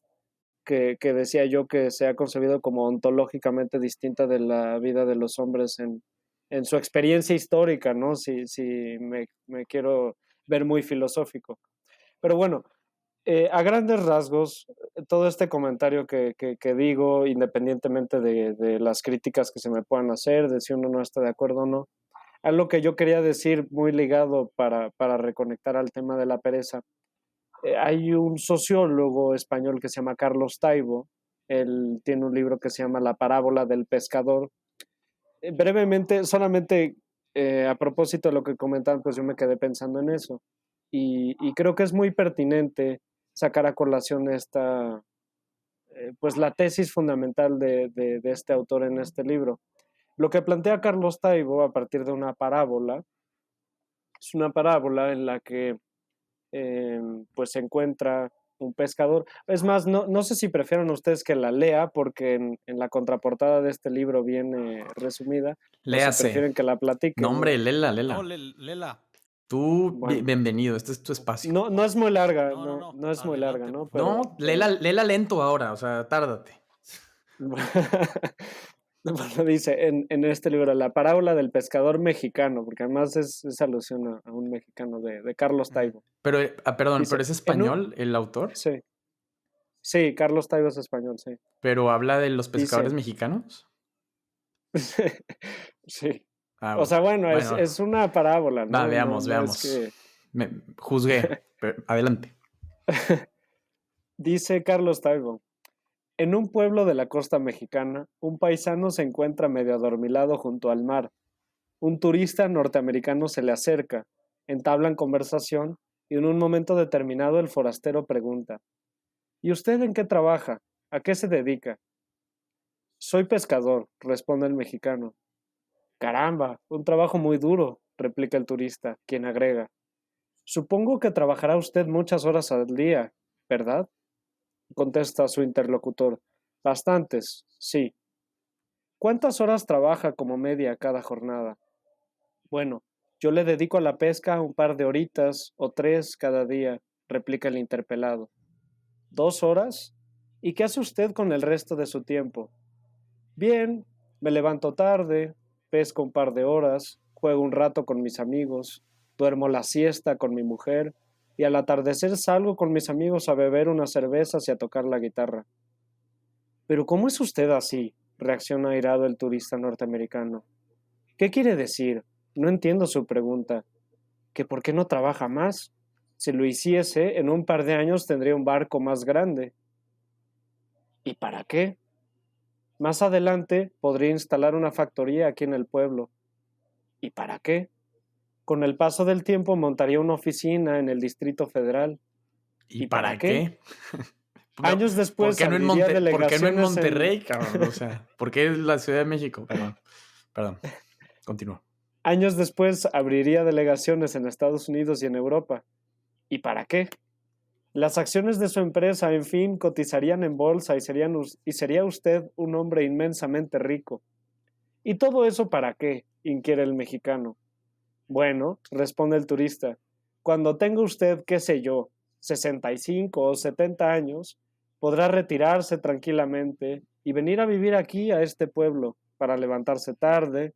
[SPEAKER 1] que decía yo que se ha concebido como ontológicamente distinta de la vida de los hombres en su experiencia histórica, ¿no? Si me quiero ver muy filosófico. Pero bueno, a grandes rasgos, todo este comentario que digo, independientemente de las críticas que se me puedan hacer, de si uno no está de acuerdo o no, algo que yo quería decir muy ligado para reconectar al tema de la pereza. Hay un sociólogo español que se llama Carlos Taibo, él tiene un libro que se llama La parábola del pescador. Brevemente, solamente a propósito de lo que comentaban, pues yo me quedé pensando en eso. Y creo que es muy pertinente sacar a colación pues la tesis fundamental de este autor en este libro. Lo que plantea Carlos Taibo a partir de una parábola, es una parábola en la que pues se encuentra un pescador. Es más, no sé si prefieren ustedes que la lea, porque en la contraportada de este libro viene resumida, o si
[SPEAKER 3] Léase.
[SPEAKER 1] prefieren que la platique.
[SPEAKER 3] No, hombre, lela,
[SPEAKER 4] No,
[SPEAKER 3] lela.
[SPEAKER 4] Lela.
[SPEAKER 3] Tú,
[SPEAKER 1] Bueno,
[SPEAKER 3] bienvenido, este es tu espacio.
[SPEAKER 1] no es muy larga,
[SPEAKER 4] No.
[SPEAKER 1] no es muy larga,
[SPEAKER 4] Adelante,
[SPEAKER 1] ¿no?
[SPEAKER 4] por favor.
[SPEAKER 3] No, léela lento ahora, o sea, tárdate.
[SPEAKER 1] Bueno, dice en este libro, la parábola del pescador mexicano, porque además es alusión a un mexicano de Carlos
[SPEAKER 4] Ujú.
[SPEAKER 1] Taibo.
[SPEAKER 3] Pero, perdón, ¿pero
[SPEAKER 1] Dice,
[SPEAKER 3] es español el autor?
[SPEAKER 1] sí, sí, Carlos Taibo es español, sí.
[SPEAKER 3] ¿Pero habla de los pescadores
[SPEAKER 1] Dice,
[SPEAKER 3] mexicanos?
[SPEAKER 1] sí.
[SPEAKER 3] Ah,
[SPEAKER 1] O sea, bueno,
[SPEAKER 3] bueno.
[SPEAKER 1] es una parábola,
[SPEAKER 3] Va,
[SPEAKER 1] ¿no?
[SPEAKER 3] veamos,
[SPEAKER 1] No es
[SPEAKER 3] veamos.
[SPEAKER 1] que...
[SPEAKER 3] Me juzgué, pero adelante.
[SPEAKER 1] Dice Carlos Taibo, en un pueblo de la costa mexicana, un paisano se encuentra medio adormilado junto al mar. Un turista norteamericano se le acerca, entablan conversación y en un momento determinado el forastero pregunta, ¿y usted en qué trabaja? ¿A qué se dedica? Soy pescador, responde el mexicano. Caramba, un trabajo muy duro, replica el turista, quien agrega, supongo que trabajará usted muchas horas al día, ¿verdad? Contesta su interlocutor. Bastantes, sí. ¿Cuántas horas trabaja como media cada jornada? Bueno, yo le dedico a la pesca un par de horitas o 3 cada día, replica el interpelado. ¿2 horas? ¿Y qué hace usted con el resto de su tiempo? Bien, me levanto tarde, pesco un par de horas, juego un rato con mis amigos, duermo la siesta con mi mujer y al atardecer salgo con mis amigos a beber unas cervezas y a tocar la guitarra. ¿Pero cómo es usted así? Reacciona airado el turista norteamericano. ¿Qué quiere decir? No entiendo su pregunta. ¿Que por qué no trabaja más? Si lo hiciese, en un par de años tendría un barco más grande. ¿Y para qué? Más adelante podría instalar una factoría aquí en el pueblo. ¿Y para qué? Con el paso del tiempo montaría una oficina en el Distrito Federal.
[SPEAKER 3] ¿Y para qué?
[SPEAKER 1] Años después
[SPEAKER 3] ¿Por qué no en
[SPEAKER 1] abriría
[SPEAKER 3] ¿Por qué no en
[SPEAKER 1] delegaciones
[SPEAKER 3] Monterrey, cabrón? O sea, ¿por qué es la Ciudad de México? Perdón. Continúa.
[SPEAKER 1] Años después abriría delegaciones en Estados Unidos y en Europa. ¿Y para qué? Las acciones de su empresa, en fin, cotizarían en bolsa y sería usted un hombre inmensamente rico. ¿Y todo eso para qué?, inquiere el mexicano. Bueno, responde el turista, cuando tenga usted, qué sé yo, 65 o 70 años, podrá retirarse tranquilamente y venir a vivir aquí a este pueblo para levantarse tarde,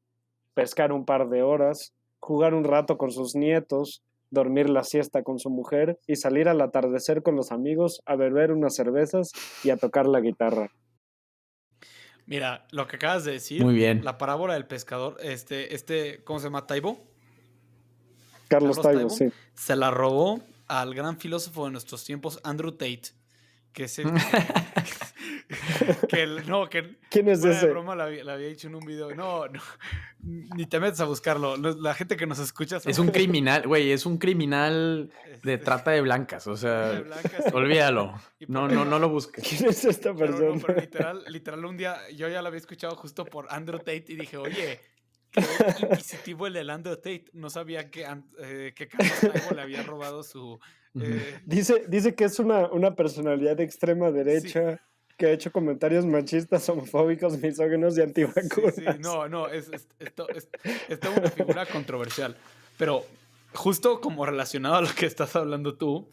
[SPEAKER 1] pescar un par de horas, jugar un rato con sus nietos, dormir la siesta con su mujer y salir al atardecer con los amigos a beber unas cervezas y a tocar la guitarra.
[SPEAKER 4] Mira, lo que acabas de decir,
[SPEAKER 3] Muy bien.
[SPEAKER 4] la parábola del pescador, ¿cómo se llama? Taibo.
[SPEAKER 1] Carlos Taibo, sí.
[SPEAKER 4] Se la robó al gran filósofo de nuestros tiempos, Andrew Tate, que es el
[SPEAKER 1] ¿Quién es
[SPEAKER 4] fuera
[SPEAKER 1] ese?
[SPEAKER 4] de broma la había dicho en un video. No, ni te metes a buscarlo. La gente que nos escucha
[SPEAKER 3] es un criminal, güey, es un criminal de trata de blancas, o sea, olvídalo. No lo busques.
[SPEAKER 1] ¿Quién es esta persona?
[SPEAKER 4] Pero literal un día yo ya la había escuchado justo por Andrew Tate y dije, oye, qué inquisitivo el de Andrew Tate. No sabía que Carlos Taibo le había robado su...
[SPEAKER 1] Dice que es una personalidad de extrema derecha, sí, que ha hecho comentarios machistas, homofóbicos, misóginos y antivacunas.
[SPEAKER 4] Sí, no, es toda una figura controversial. Pero justo como relacionado a lo que estás hablando tú,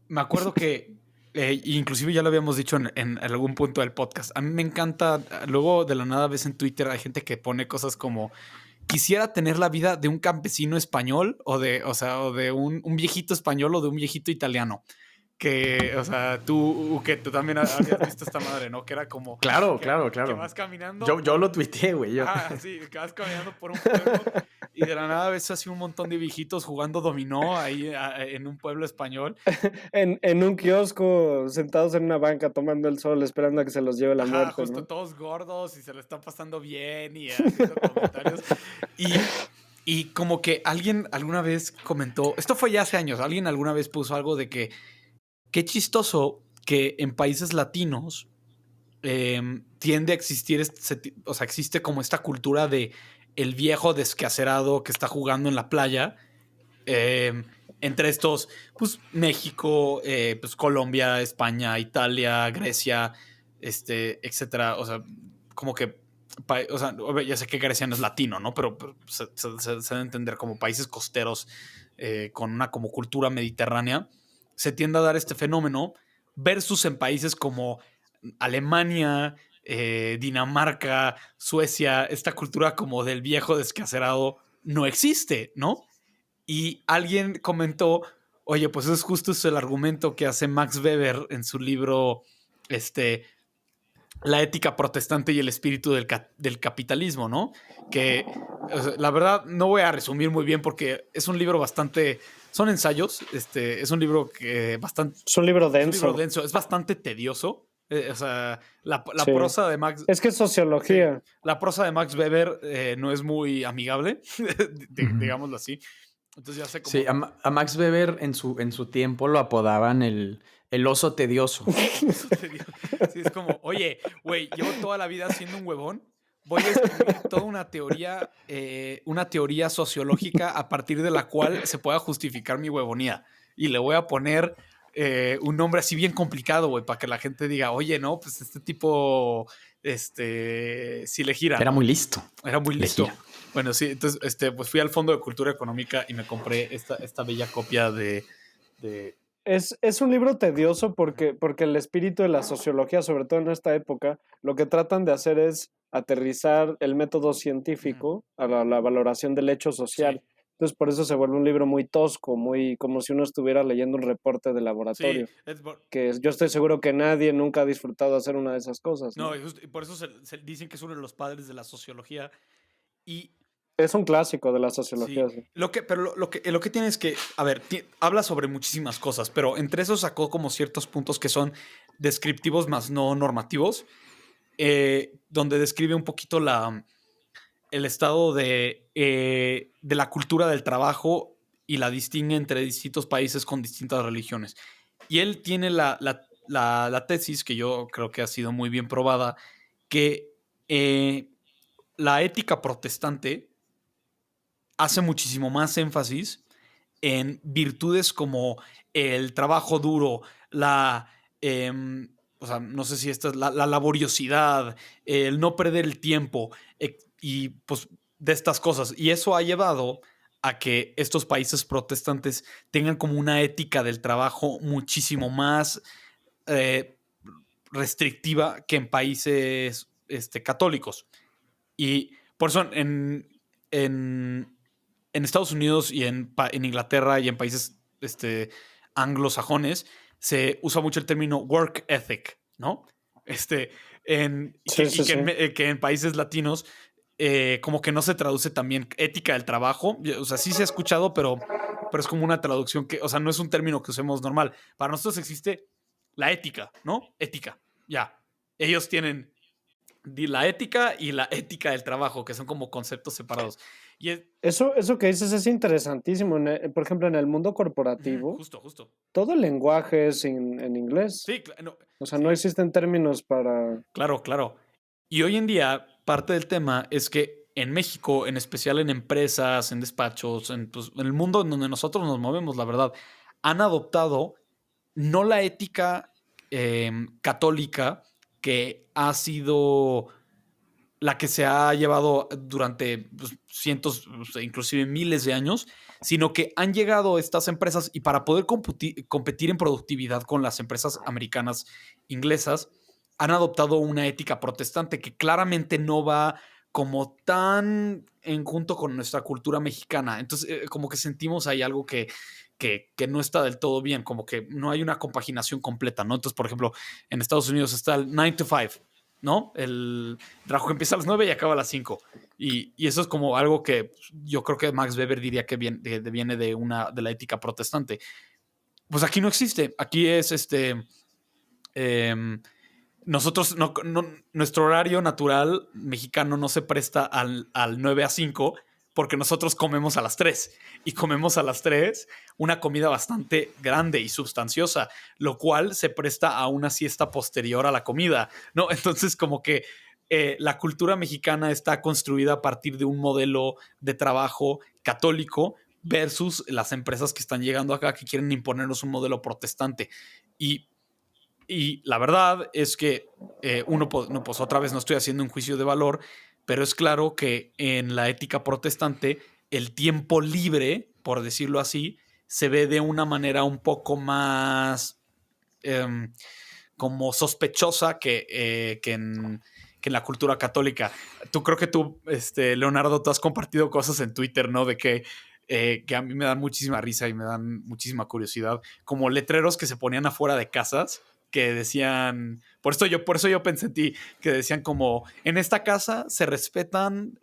[SPEAKER 4] me acuerdo que, inclusive ya lo habíamos dicho en algún punto del podcast, a mí me encanta, luego de la nada ves en Twitter hay gente que pone cosas como... Quisiera tener la vida de un campesino español o de un viejito español o de un viejito italiano. Que, o sea, tú también habías visto esta madre, ¿no? Que era como...
[SPEAKER 3] Claro.
[SPEAKER 4] Que vas caminando...
[SPEAKER 3] Yo lo tuiteé, güey.
[SPEAKER 4] Sí, que vas caminando por un pueblo y de la nada ves así un montón de viejitos jugando dominó ahí en un pueblo español.
[SPEAKER 1] En un kiosco, sentados en una banca, tomando el sol, esperando a que se los lleve la muerte,
[SPEAKER 4] justo,
[SPEAKER 1] ¿no?
[SPEAKER 4] Todos gordos y se lo están pasando bien y haciendo comentarios. Y como que alguien alguna vez comentó... Esto fue ya hace años. Alguien alguna vez puso algo de que... Qué chistoso que en países latinos tiende a existir, existe como esta cultura de el viejo desquacerado que está jugando en la playa. Entre estos, pues México, pues Colombia, España, Italia, Grecia, etcétera. O sea, como que, o sea, ya sé que Grecia no es latino, ¿no? Pero se debe entender como países costeros con una como cultura mediterránea. Se tiende a dar este fenómeno versus en países como Alemania, Dinamarca, Suecia, esta cultura como del viejo descacerado no existe, ¿no? Y alguien comentó, oye, pues es justo el argumento que hace Max Weber en su libro, La ética protestante y el espíritu del capitalismo, ¿no? Que, o sea, la verdad, no voy a resumir muy bien porque es un libro bastante... Son ensayos, es un libro que bastante...
[SPEAKER 1] Es un libro denso.
[SPEAKER 4] Es bastante tedioso. O sea, la
[SPEAKER 1] Sí.
[SPEAKER 4] prosa de Max...
[SPEAKER 1] Es que es sociología.
[SPEAKER 4] Sí, la prosa de Max Weber no es muy amigable, digámoslo así. Entonces ya sé cómo...
[SPEAKER 3] Sí, a Max Weber en su tiempo lo apodaban el oso tedioso.
[SPEAKER 4] Sí, es como, oye, güey, llevo toda la vida siendo un huevón. Voy a escribir toda una teoría sociológica a partir de la cual se pueda justificar mi huevonía. Y le voy a poner un nombre así bien complicado, güey, para que la gente diga, oye, no, pues este tipo, sí le gira.
[SPEAKER 3] Era muy listo.
[SPEAKER 4] Era muy listo. Bueno, sí, entonces, pues fui al Fondo de Cultura Económica y me compré esta bella copia de...
[SPEAKER 1] Es un libro tedioso porque el espíritu de la sociología, sobre todo en esta época, lo que tratan de hacer es aterrizar el método científico a la valoración del hecho social. Sí. Entonces, por eso se vuelve un libro muy tosco, muy como si uno estuviera leyendo un reporte de laboratorio. Sí, que yo estoy seguro que nadie nunca ha disfrutado hacer una de esas cosas.
[SPEAKER 4] No, y por eso se dicen que es uno de los padres de la sociología. Y
[SPEAKER 1] es un clásico de la sociología.
[SPEAKER 4] Sí. Pero lo que tiene es que, a ver, habla sobre muchísimas cosas, pero entre esos sacó como ciertos puntos que son descriptivos más no normativos, donde describe un poquito el estado de de la cultura del trabajo y la distingue entre distintos países con distintas religiones. Y él tiene la tesis, que yo creo que ha sido muy bien probada, que la ética protestante hace muchísimo más énfasis en virtudes como el trabajo duro, o sea, no sé si esta es la laboriosidad, el no perder el tiempo y pues de estas cosas. Y eso ha llevado a que estos países protestantes tengan como una ética del trabajo muchísimo más eh, restrictiva que en países católicos. Y por eso en Estados Unidos y en Inglaterra y en países anglosajones se usa mucho el término work ethic, ¿no? Que en países latinos como que no se traduce también ética del trabajo. O sea, sí se ha escuchado, pero es como una traducción que, o sea, no es un término que usemos normal. Para nosotros existe la ética, ¿no? Ética, ya. Ellos tienen la ética y la ética del trabajo, que son como conceptos separados. Y
[SPEAKER 1] Eso que dices es interesantísimo. Por ejemplo, en el mundo corporativo,
[SPEAKER 4] justo.
[SPEAKER 1] todo el lenguaje es en inglés.
[SPEAKER 4] Sí, no,
[SPEAKER 1] O sea,
[SPEAKER 4] sí.
[SPEAKER 1] no existen términos para...
[SPEAKER 4] Claro. Y hoy en día, parte del tema es que en México, en especial en empresas, en despachos, pues, en el mundo en donde nosotros nos movemos, la verdad, han adoptado no la ética católica que ha sido la que se ha llevado durante pues, cientos, inclusive miles de años, sino que han llegado estas empresas y para poder competir en productividad con las empresas americanas, inglesas, han adoptado una ética protestante que claramente no va como tan en junto con nuestra cultura mexicana. Entonces, como que sentimos ahí algo que no está del todo bien, como que no hay una compaginación completa, ¿no? Entonces, por ejemplo, en Estados Unidos está el 9 to 5, ¿no? El trabajo que empieza a las 9 y acaba a las 5. Y eso es como algo que yo creo que Max Weber diría que viene de la ética protestante. Pues aquí no existe. Aquí es nosotros, nuestro horario natural mexicano no se presta al 9 a 5 porque nosotros comemos a las 3 y comemos a las 3 una comida bastante grande y sustanciosa, lo cual se presta a una siesta posterior a la comida, ¿no? Entonces como que la cultura mexicana está construida a partir de un modelo de trabajo católico versus las empresas que están llegando acá que quieren imponernos un modelo protestante. Y la verdad es que pues otra vez no estoy haciendo un juicio de valor, pero es claro que en la ética protestante el tiempo libre, por decirlo así, se ve de una manera un poco más como sospechosa que en la cultura católica. Creo que tú, Leonardo, tú has compartido cosas en Twitter, ¿no? De que a mí me dan muchísima risa y me dan muchísima curiosidad, como letreros que se ponían afuera de casas que decían, por eso yo pensé en ti, que decían como, en esta casa se respetan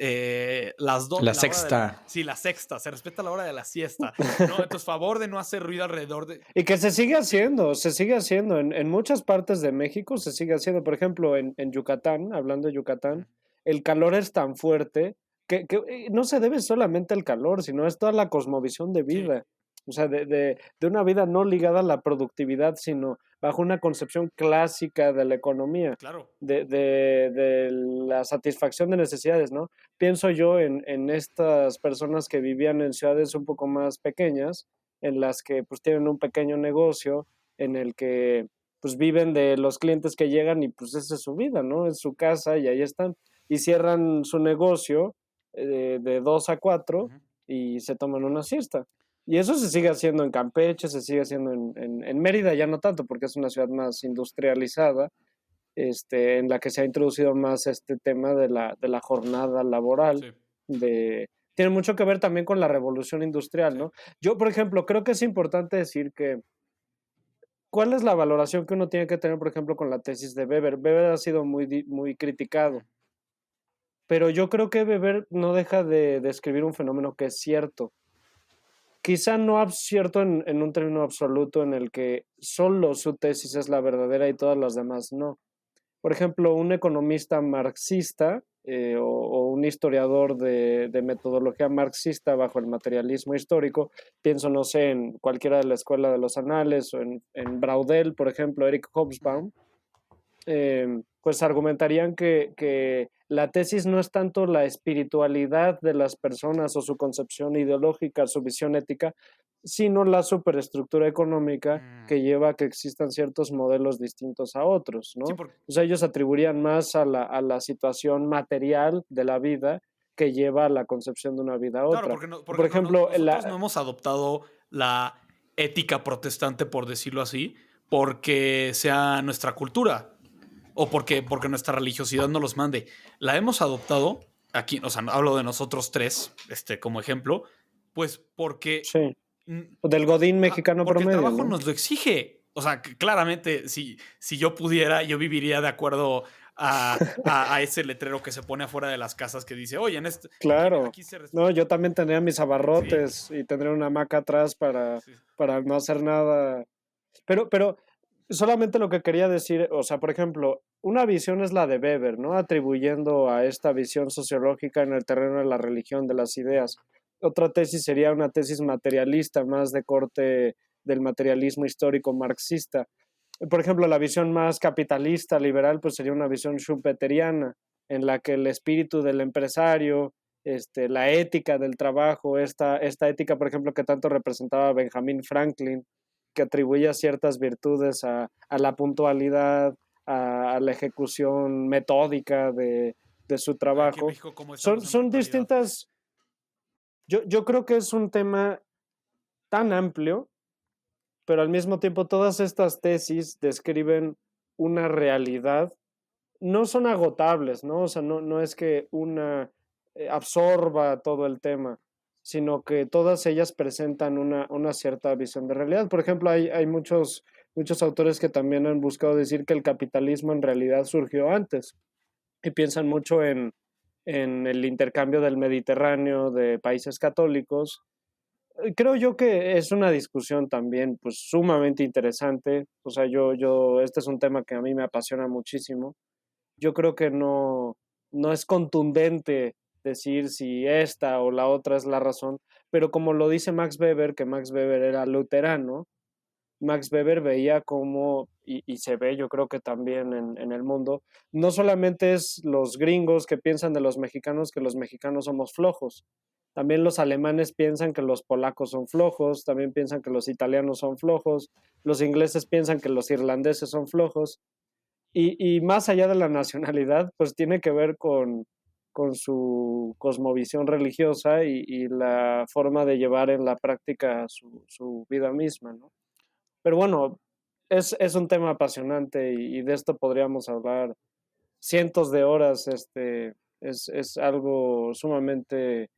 [SPEAKER 4] las dos.
[SPEAKER 3] La sexta.
[SPEAKER 4] Sí, la sexta, se respeta la hora de la siesta, ¿no? Entonces, favor de no hacer ruido alrededor de...
[SPEAKER 1] Y que se sigue haciendo. En muchas partes de México se sigue haciendo. Por ejemplo, en Yucatán, hablando de Yucatán, el calor es tan fuerte que no se debe solamente al calor, sino es toda la cosmovisión de vida.
[SPEAKER 4] Sí.
[SPEAKER 1] O sea, de una vida no ligada a la productividad, sino bajo una concepción clásica de la economía,
[SPEAKER 4] Claro.
[SPEAKER 1] de la satisfacción de necesidades, ¿no? Pienso yo en estas personas que vivían en ciudades un poco más pequeñas, en las que pues tienen un pequeño negocio, en el que pues viven de los clientes que llegan y pues esa es su vida, ¿no? Es su casa y ahí están. Y cierran su negocio de 2 a 4
[SPEAKER 4] Uh-huh.
[SPEAKER 1] y se toman una siesta. Y eso se sigue haciendo en Campeche, se sigue haciendo en Mérida, ya no tanto, porque es una ciudad más industrializada, en la que se ha introducido más este tema de la jornada laboral.
[SPEAKER 4] Sí.
[SPEAKER 1] Tiene mucho que ver también con la revolución industrial, ¿no? Yo, por ejemplo, creo que es importante decir que ¿cuál es la valoración que uno tiene que tener, por ejemplo, con la tesis de Weber? Weber ha sido muy criticado, pero yo creo que Weber no deja de describir un fenómeno que es cierto. Quizá no cierto en un término absoluto en el que solo su tesis es la verdadera y todas las demás no. por ejemplo, un economista marxista o un historiador de metodología marxista bajo el materialismo histórico, pienso, no sé, en cualquiera de la Escuela de los Anales o en Braudel, por ejemplo, Eric Hobsbawm, pues argumentarían que la tesis no es tanto la espiritualidad de las personas o su concepción ideológica, su visión ética, sino la superestructura económica que lleva a que existan ciertos modelos distintos a otros, ¿no?
[SPEAKER 4] Sí,
[SPEAKER 1] O sea, ellos atribuirían más a la situación material de la vida que lleva a la concepción de una vida a
[SPEAKER 4] claro,
[SPEAKER 1] otra.
[SPEAKER 4] porque
[SPEAKER 1] Por ejemplo,
[SPEAKER 4] nosotros no hemos adoptado la ética protestante, por decirlo así, porque sea nuestra cultura o porque nuestra religiosidad no los mande. La hemos adoptado aquí, o sea, hablo de nosotros tres, como ejemplo, pues porque
[SPEAKER 1] sí, del Godín mexicano
[SPEAKER 4] porque el
[SPEAKER 1] promedio,
[SPEAKER 4] trabajo
[SPEAKER 1] ¿no?
[SPEAKER 4] nos lo exige. O sea, que claramente, si yo pudiera, yo viviría de acuerdo a ese letrero que se pone afuera de las casas que dice, oye,
[SPEAKER 1] Claro.
[SPEAKER 4] aquí se
[SPEAKER 1] No, yo también tendría mis abarrotes y tendría una hamaca atrás
[SPEAKER 4] Sí.
[SPEAKER 1] para no hacer nada. Pero solamente lo que quería decir, o sea, por ejemplo, una visión es la de Weber, ¿no? Atribuyendo a esta visión sociológica en el terreno de la religión, de las ideas. Otra tesis sería una tesis materialista, más de corte del materialismo histórico marxista. Por ejemplo, la visión más capitalista, liberal, pues sería una visión schumpeteriana, en la que el espíritu del empresario, la ética del trabajo, esta ética, por ejemplo, que tanto representaba Benjamin Franklin, que atribuía ciertas virtudes a la puntualidad, a la ejecución metódica de su
[SPEAKER 4] Aquí en
[SPEAKER 1] trabajo.
[SPEAKER 4] México, ¿cómo estamos en
[SPEAKER 1] Son
[SPEAKER 4] puntualidad?
[SPEAKER 1] distintas. Yo creo que es un tema tan amplio, pero al mismo tiempo todas estas tesis describen una realidad, no son agotables, ¿no? O sea, no es que una absorba todo el tema, sino que todas ellas presentan una cierta visión de realidad. Por ejemplo, hay muchos autores que también han buscado decir que el capitalismo en realidad surgió antes y piensan mucho en el intercambio del Mediterráneo de países católicos. Creo yo que es una discusión también pues sumamente interesante. O sea, este es un tema que a mí me apasiona muchísimo. Yo creo que no es contundente decir si esta o la otra es la razón, pero como lo dice Max Weber, que Max Weber era luterano, Max Weber veía como, y se ve yo creo que también en el mundo, no solamente es los gringos que piensan de los mexicanos que los mexicanos somos flojos, también los alemanes piensan que los polacos son flojos, también piensan que los italianos son flojos, los ingleses piensan que los irlandeses son flojos, y más allá de la nacionalidad, pues tiene que ver con su cosmovisión religiosa y la forma de llevar en la práctica su vida misma, ¿no? Pero bueno, es un tema apasionante y de esto podríamos hablar cientos de horas. Es algo sumamente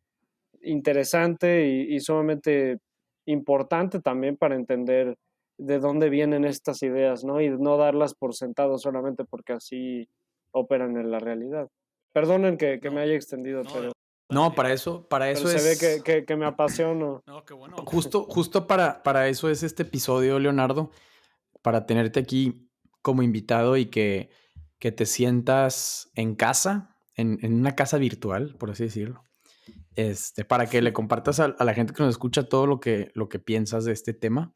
[SPEAKER 1] interesante y sumamente importante también para entender de dónde vienen estas ideas, ¿no? Y no darlas por sentado solamente porque así operan en la realidad. Perdonen que me haya extendido,
[SPEAKER 3] No, para
[SPEAKER 1] pero
[SPEAKER 3] eso
[SPEAKER 1] se ve
[SPEAKER 3] es.
[SPEAKER 1] que me apasiono.
[SPEAKER 4] No, qué bueno.
[SPEAKER 3] Justo para eso es este episodio, Leonardo, para tenerte aquí como invitado y que te sientas en casa, en una casa virtual, por así decirlo. Para que le compartas a la gente que nos escucha todo lo que piensas de este tema.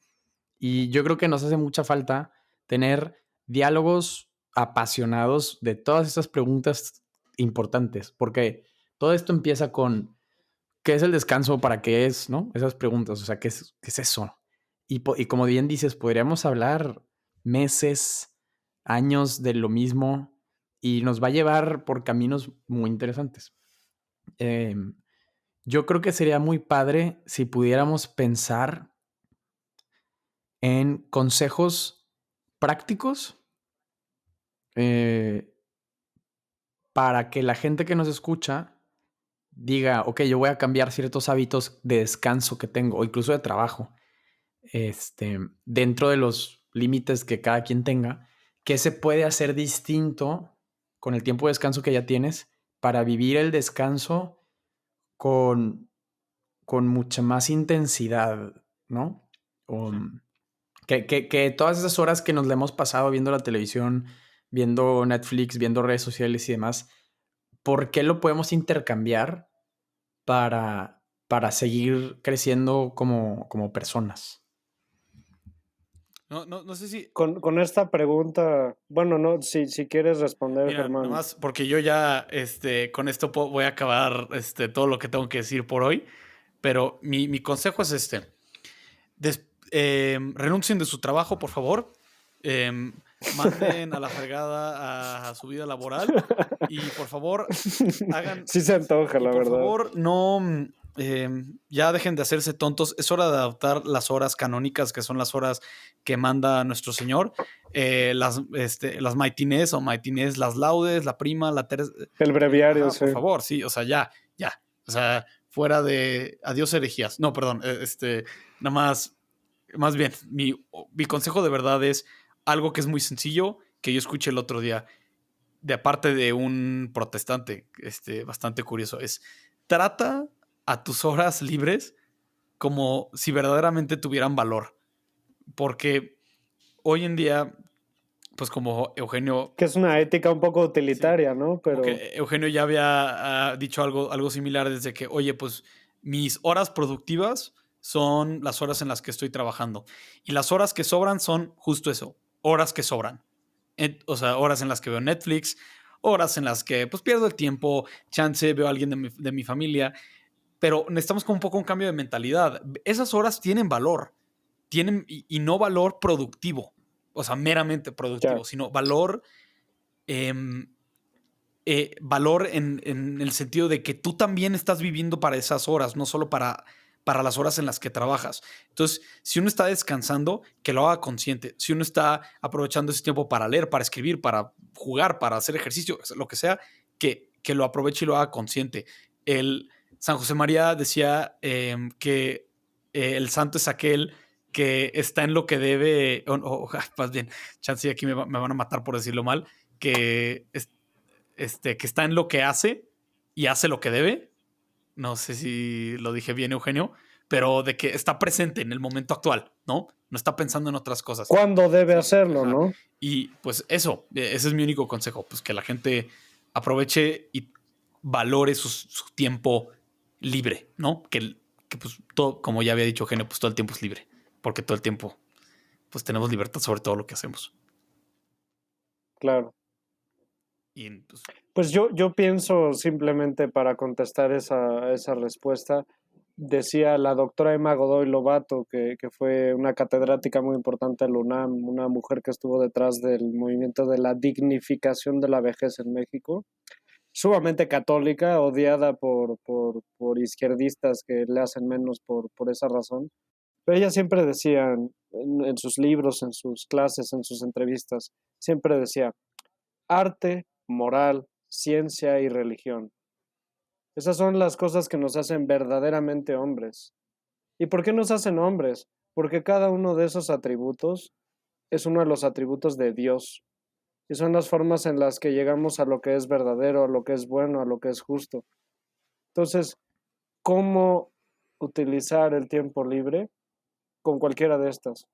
[SPEAKER 3] Y yo creo que nos hace mucha falta tener diálogos apasionados de todas estas preguntas importantes, porque todo esto empieza con ¿qué es el descanso? ¿Para qué es? ¿No? Esas preguntas, o sea, qué es eso? Y como bien dices, podríamos hablar meses, años de lo mismo y nos va a llevar por caminos muy interesantes. Yo creo que sería muy padre si pudiéramos pensar en consejos prácticos eh, para que la gente que nos escucha diga, ok, yo voy a cambiar ciertos hábitos de descanso que tengo o incluso de trabajo, dentro de los límites que cada quien tenga, ¿qué se puede hacer distinto con el tiempo de descanso que ya tienes para vivir el descanso con, con mucha más intensidad, ¿no? Que todas esas horas que nos le hemos pasado viendo la televisión, viendo Netflix, viendo redes sociales y demás, ¿por qué lo podemos intercambiar para seguir creciendo como personas?
[SPEAKER 4] No sé si.
[SPEAKER 1] Con esta pregunta, bueno, no, si quieres responder,
[SPEAKER 4] Mira,
[SPEAKER 1] Germán.
[SPEAKER 4] nomás porque yo ya con esto voy a acabar todo lo que tengo que decir por hoy. Pero mi consejo es este. Renuncien de su trabajo, por favor. Manden a la fregada a su vida laboral. Y por favor, hagan.
[SPEAKER 1] Sí se antoja,
[SPEAKER 4] Y
[SPEAKER 1] la
[SPEAKER 4] por
[SPEAKER 1] verdad.
[SPEAKER 4] favor, no. Ya dejen de hacerse tontos. Es hora de adoptar las horas canónicas, que son las horas que manda nuestro Señor. Las maitines o maitines, las laudes, la prima, la tercera.
[SPEAKER 1] El breviario, sí.
[SPEAKER 4] Por favor, sí, o sea, ya. O sea, fuera de adiós herejías. No, perdón, nada más bien, mi consejo de verdad es algo que es muy sencillo, que yo escuché el otro día, de parte de un protestante, bastante curioso, es trata a tus horas libres como si verdaderamente tuvieran valor, porque hoy en día, pues como Eugenio,
[SPEAKER 1] Que es una ética un poco
[SPEAKER 4] sí,
[SPEAKER 1] utilitaria, ¿no?
[SPEAKER 4] como
[SPEAKER 1] Pero
[SPEAKER 4] que Eugenio ya había dicho algo similar desde que, oye, pues mis horas productivas son las horas en las que estoy trabajando. Y las horas que sobran son justo eso, horas que sobran. O sea, horas en las que veo Netflix, horas en las que pues pierdo el tiempo, chance, veo a alguien de mi familia, pero necesitamos como un poco un cambio de mentalidad. Esas horas tienen valor, y no valor productivo, o sea, meramente productivo,
[SPEAKER 1] ya.
[SPEAKER 4] sino valor valor en el sentido de que tú también estás viviendo para esas horas, no solo para las horas en las que trabajas. Entonces, si uno está descansando, que lo haga consciente. Si uno está aprovechando ese tiempo para leer, para escribir, para jugar, para hacer ejercicio, lo que sea, que lo aproveche y lo haga consciente. El San José María decía que el santo es aquel que está en lo que debe, más bien, chance aquí me van a matar por decirlo mal, que que está en lo que hace y hace lo que debe. No sé si lo dije bien, Eugenio, pero de que está presente en el momento actual, ¿no? No está pensando en otras cosas.
[SPEAKER 1] ¿Cuándo debe
[SPEAKER 4] Sí,
[SPEAKER 1] hacerlo,
[SPEAKER 4] ajá.
[SPEAKER 1] no?
[SPEAKER 4] Y pues eso, ese es mi único consejo, pues que la gente aproveche y valore su tiempo libre, ¿no? Que pues todo, como ya había dicho Eugenio, pues todo el tiempo es libre, porque todo el tiempo pues tenemos libertad sobre todo lo que hacemos.
[SPEAKER 1] Claro.
[SPEAKER 4] Y pues,
[SPEAKER 1] Pues yo pienso simplemente para contestar esa respuesta, decía la doctora Emma Godoy Lobato, que fue una catedrática muy importante en la UNAM, una mujer que estuvo detrás del movimiento de la dignificación de la vejez en México, sumamente católica, odiada por izquierdistas que le hacen menos por esa razón. Pero ella siempre decía en sus libros, en sus clases, en sus entrevistas, siempre decía, arte, moral, ciencia y religión. Esas son las cosas que nos hacen verdaderamente hombres. ¿Y por qué nos hacen hombres? Porque cada uno de esos atributos es uno de los atributos de Dios. Y son las formas en las que llegamos a lo que es verdadero, a lo que es bueno, a lo que es justo. Entonces, ¿cómo utilizar el tiempo libre? Con cualquiera de estas.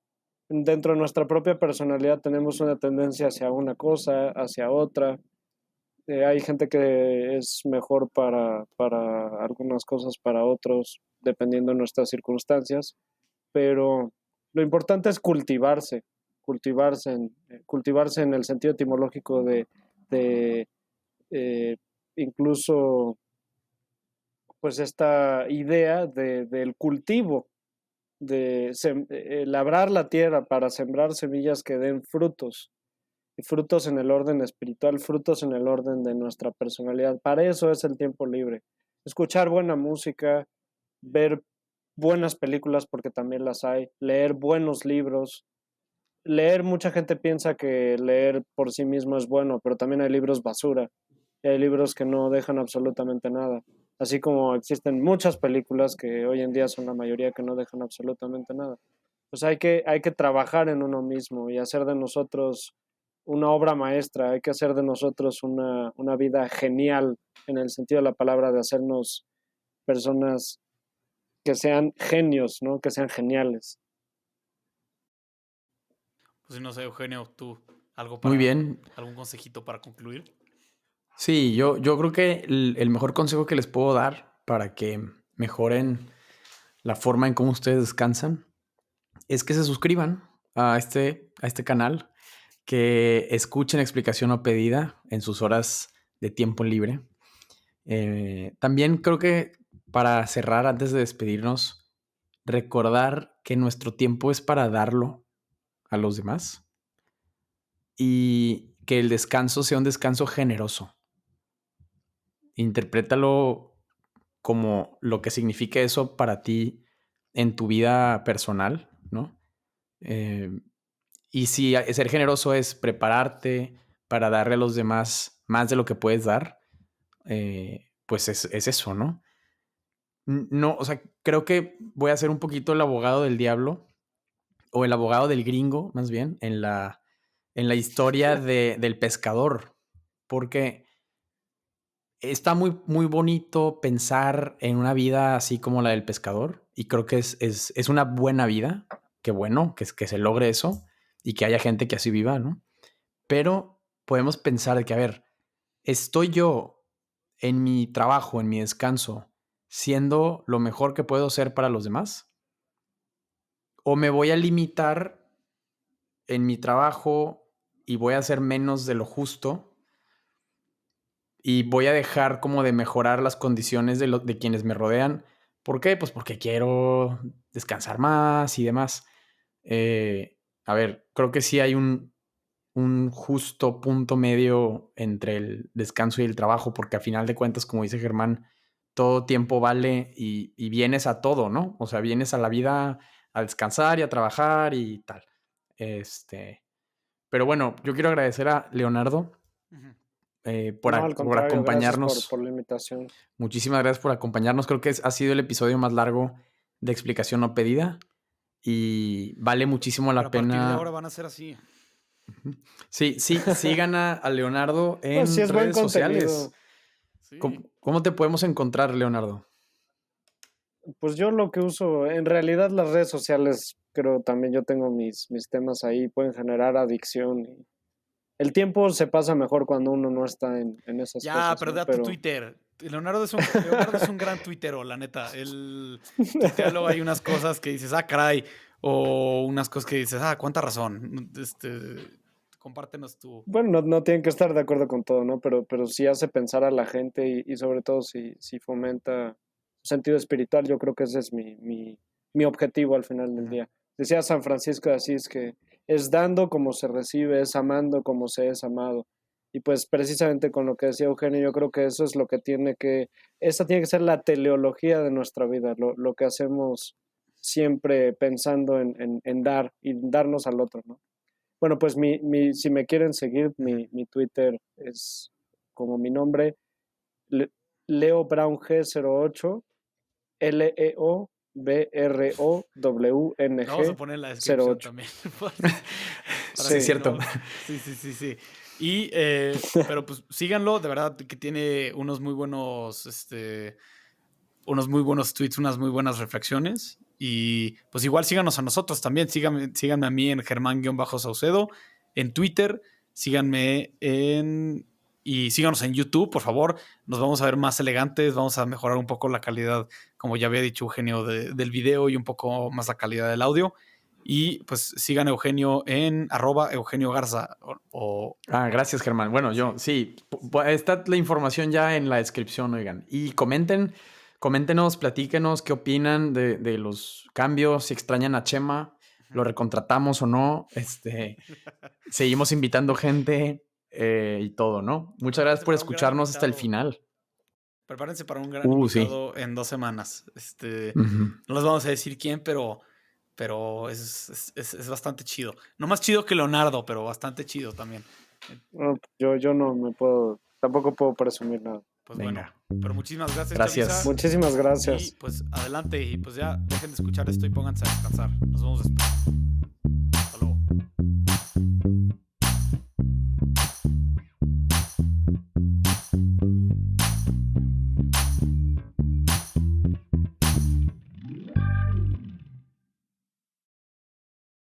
[SPEAKER 1] Dentro de nuestra propia personalidad tenemos una tendencia hacia una cosa, hacia otra. Hay gente que es mejor para algunas cosas, para otros, dependiendo de nuestras circunstancias, pero lo importante es cultivarse en el sentido etimológico de eh, incluso pues esta idea del cultivo, labrar la tierra para sembrar semillas que den frutos, y frutos en el orden espiritual, frutos en el orden de nuestra personalidad. Para eso es el tiempo libre. Escuchar buena música, ver buenas películas porque también las hay, leer buenos libros. Leer, mucha gente piensa que leer por sí mismo es bueno, pero también hay libros basura y hay libros que no dejan absolutamente nada. Así como existen muchas películas que hoy en día son la mayoría que no dejan absolutamente nada. Pues hay que trabajar en uno mismo y hacer de nosotros una obra maestra, hay que hacer de nosotros una vida genial en el sentido de la palabra, de hacernos personas que sean genios, ¿no? Que sean geniales.
[SPEAKER 4] pues no sé, Eugenio, tú ¿Algo
[SPEAKER 3] Muy bien.
[SPEAKER 4] ¿Algún consejito para concluir?
[SPEAKER 3] Sí, yo creo que el mejor consejo que les puedo dar para que mejoren la forma en cómo ustedes descansan es que se suscriban a este canal, que escuchen Explicación No Pedida en sus horas de tiempo libre. También creo que para cerrar, antes de despedirnos, recordar que nuestro tiempo es para darlo a los demás y que el descanso sea un descanso generoso. Interprétalo como lo que significa eso para ti en tu vida personal, ¿no? Y si ser generoso es prepararte para darle a los demás más de lo que puedes dar, pues es eso, ¿no? No, o sea, creo que voy a ser un poquito el abogado del diablo, o el abogado del gringo, más bien, en la historia del pescador, porque está muy, muy bonito pensar en una vida así como la del pescador, y creo que es una buena vida. Qué bueno que se logre eso y que haya gente que así viva, ¿no? Pero podemos pensar de que, a ver, ¿estoy yo en mi trabajo, en mi descanso, siendo lo mejor que puedo ser para los demás? ¿O me voy a limitar en mi trabajo y voy a hacer menos de lo justo y voy a dejar como de mejorar las condiciones de quienes me rodean? ¿Por qué? Pues porque quiero descansar más y demás. A ver, creo que sí hay un justo punto medio entre el descanso y el trabajo, porque a final de cuentas, como dice Germán, todo tiempo vale y vienes a todo, ¿no? O sea, vienes a la vida a descansar y a trabajar y tal. Pero bueno, yo quiero agradecer a Leonardo por
[SPEAKER 1] No, al contrario,
[SPEAKER 3] acompañarnos.
[SPEAKER 1] gracias por la invitación.
[SPEAKER 3] Muchísimas gracias por acompañarnos. Creo que ha sido el episodio más largo de Explicación No Pedida y vale muchísimo la pena.
[SPEAKER 4] A partir de ahora van a ser así.
[SPEAKER 3] Sí, sigan a Leonardo en
[SPEAKER 1] Pues sí, es buen
[SPEAKER 3] redes sociales.
[SPEAKER 4] Sí.
[SPEAKER 3] ¿Cómo te podemos encontrar, Leonardo?
[SPEAKER 1] Pues yo lo que uso, en realidad las redes sociales, creo también yo tengo mis temas ahí, pueden generar adicción. Y el tiempo se pasa mejor cuando uno no está en esas
[SPEAKER 4] Ya,
[SPEAKER 1] cosas.
[SPEAKER 4] pero
[SPEAKER 1] ¿no?
[SPEAKER 4] da tu Twitter. Leonardo es un gran tuitero, la neta. Él tuitea, luego hay unas cosas que dices, caray, o unas cosas que dices, cuánta razón. Compártenos tu...
[SPEAKER 1] Bueno, no tienen que estar de acuerdo con todo, ¿no? Pero sí hace pensar a la gente y sobre todo si fomenta sentido espiritual, yo creo que ese es mi objetivo al final del día. Decía San Francisco de Asís que es dando como se recibe, es amando como se es amado. Y pues precisamente con lo que decía Eugenio, yo creo que eso es lo que esa tiene que ser la teleología de nuestra vida, lo que hacemos siempre pensando en dar y darnos al otro, ¿no? Bueno, pues si me quieren seguir, mi Twitter es como mi nombre, Leo Brown G08, LEOBROWNG.
[SPEAKER 4] Vamos a poner en la descripción
[SPEAKER 1] 08.
[SPEAKER 4] también.
[SPEAKER 3] Sí, es cierto.
[SPEAKER 4] Sí. Y, pero pues síganlo, de verdad que tiene unos muy buenos tweets, unas muy buenas reflexiones. Y pues igual síganos a nosotros también. Síganme a mí en Germán-Saucedo en Twitter. Síganme y síganos en YouTube, por favor. Nos vamos a ver más elegantes. Vamos a mejorar un poco la calidad, como ya había dicho Eugenio, del video y un poco más la calidad del audio. Y pues sigan a Eugenio en @Eugenio Garza.
[SPEAKER 3] Gracias, Germán. Bueno, yo sí, está la información ya en la descripción, oigan. Y coméntenos, platíquenos qué opinan de los cambios, si extrañan a Chema, lo recontratamos o no. Seguimos invitando gente y todo, ¿no? Muchas gracias por escucharnos hasta el final.
[SPEAKER 4] Prepárense para un gran invitado en 2 semanas. No les vamos a decir quién, pero es bastante chido. No más chido que Leonardo, pero bastante chido también.
[SPEAKER 1] No, yo no me puedo, tampoco puedo presumir nada.
[SPEAKER 4] Pues venga. Bueno, pero muchísimas gracias.
[SPEAKER 3] Gracias.
[SPEAKER 4] Chavisa.
[SPEAKER 1] Muchísimas gracias.
[SPEAKER 4] Y pues adelante y pues ya dejen de escuchar esto y pónganse a descansar. Nos vemos después.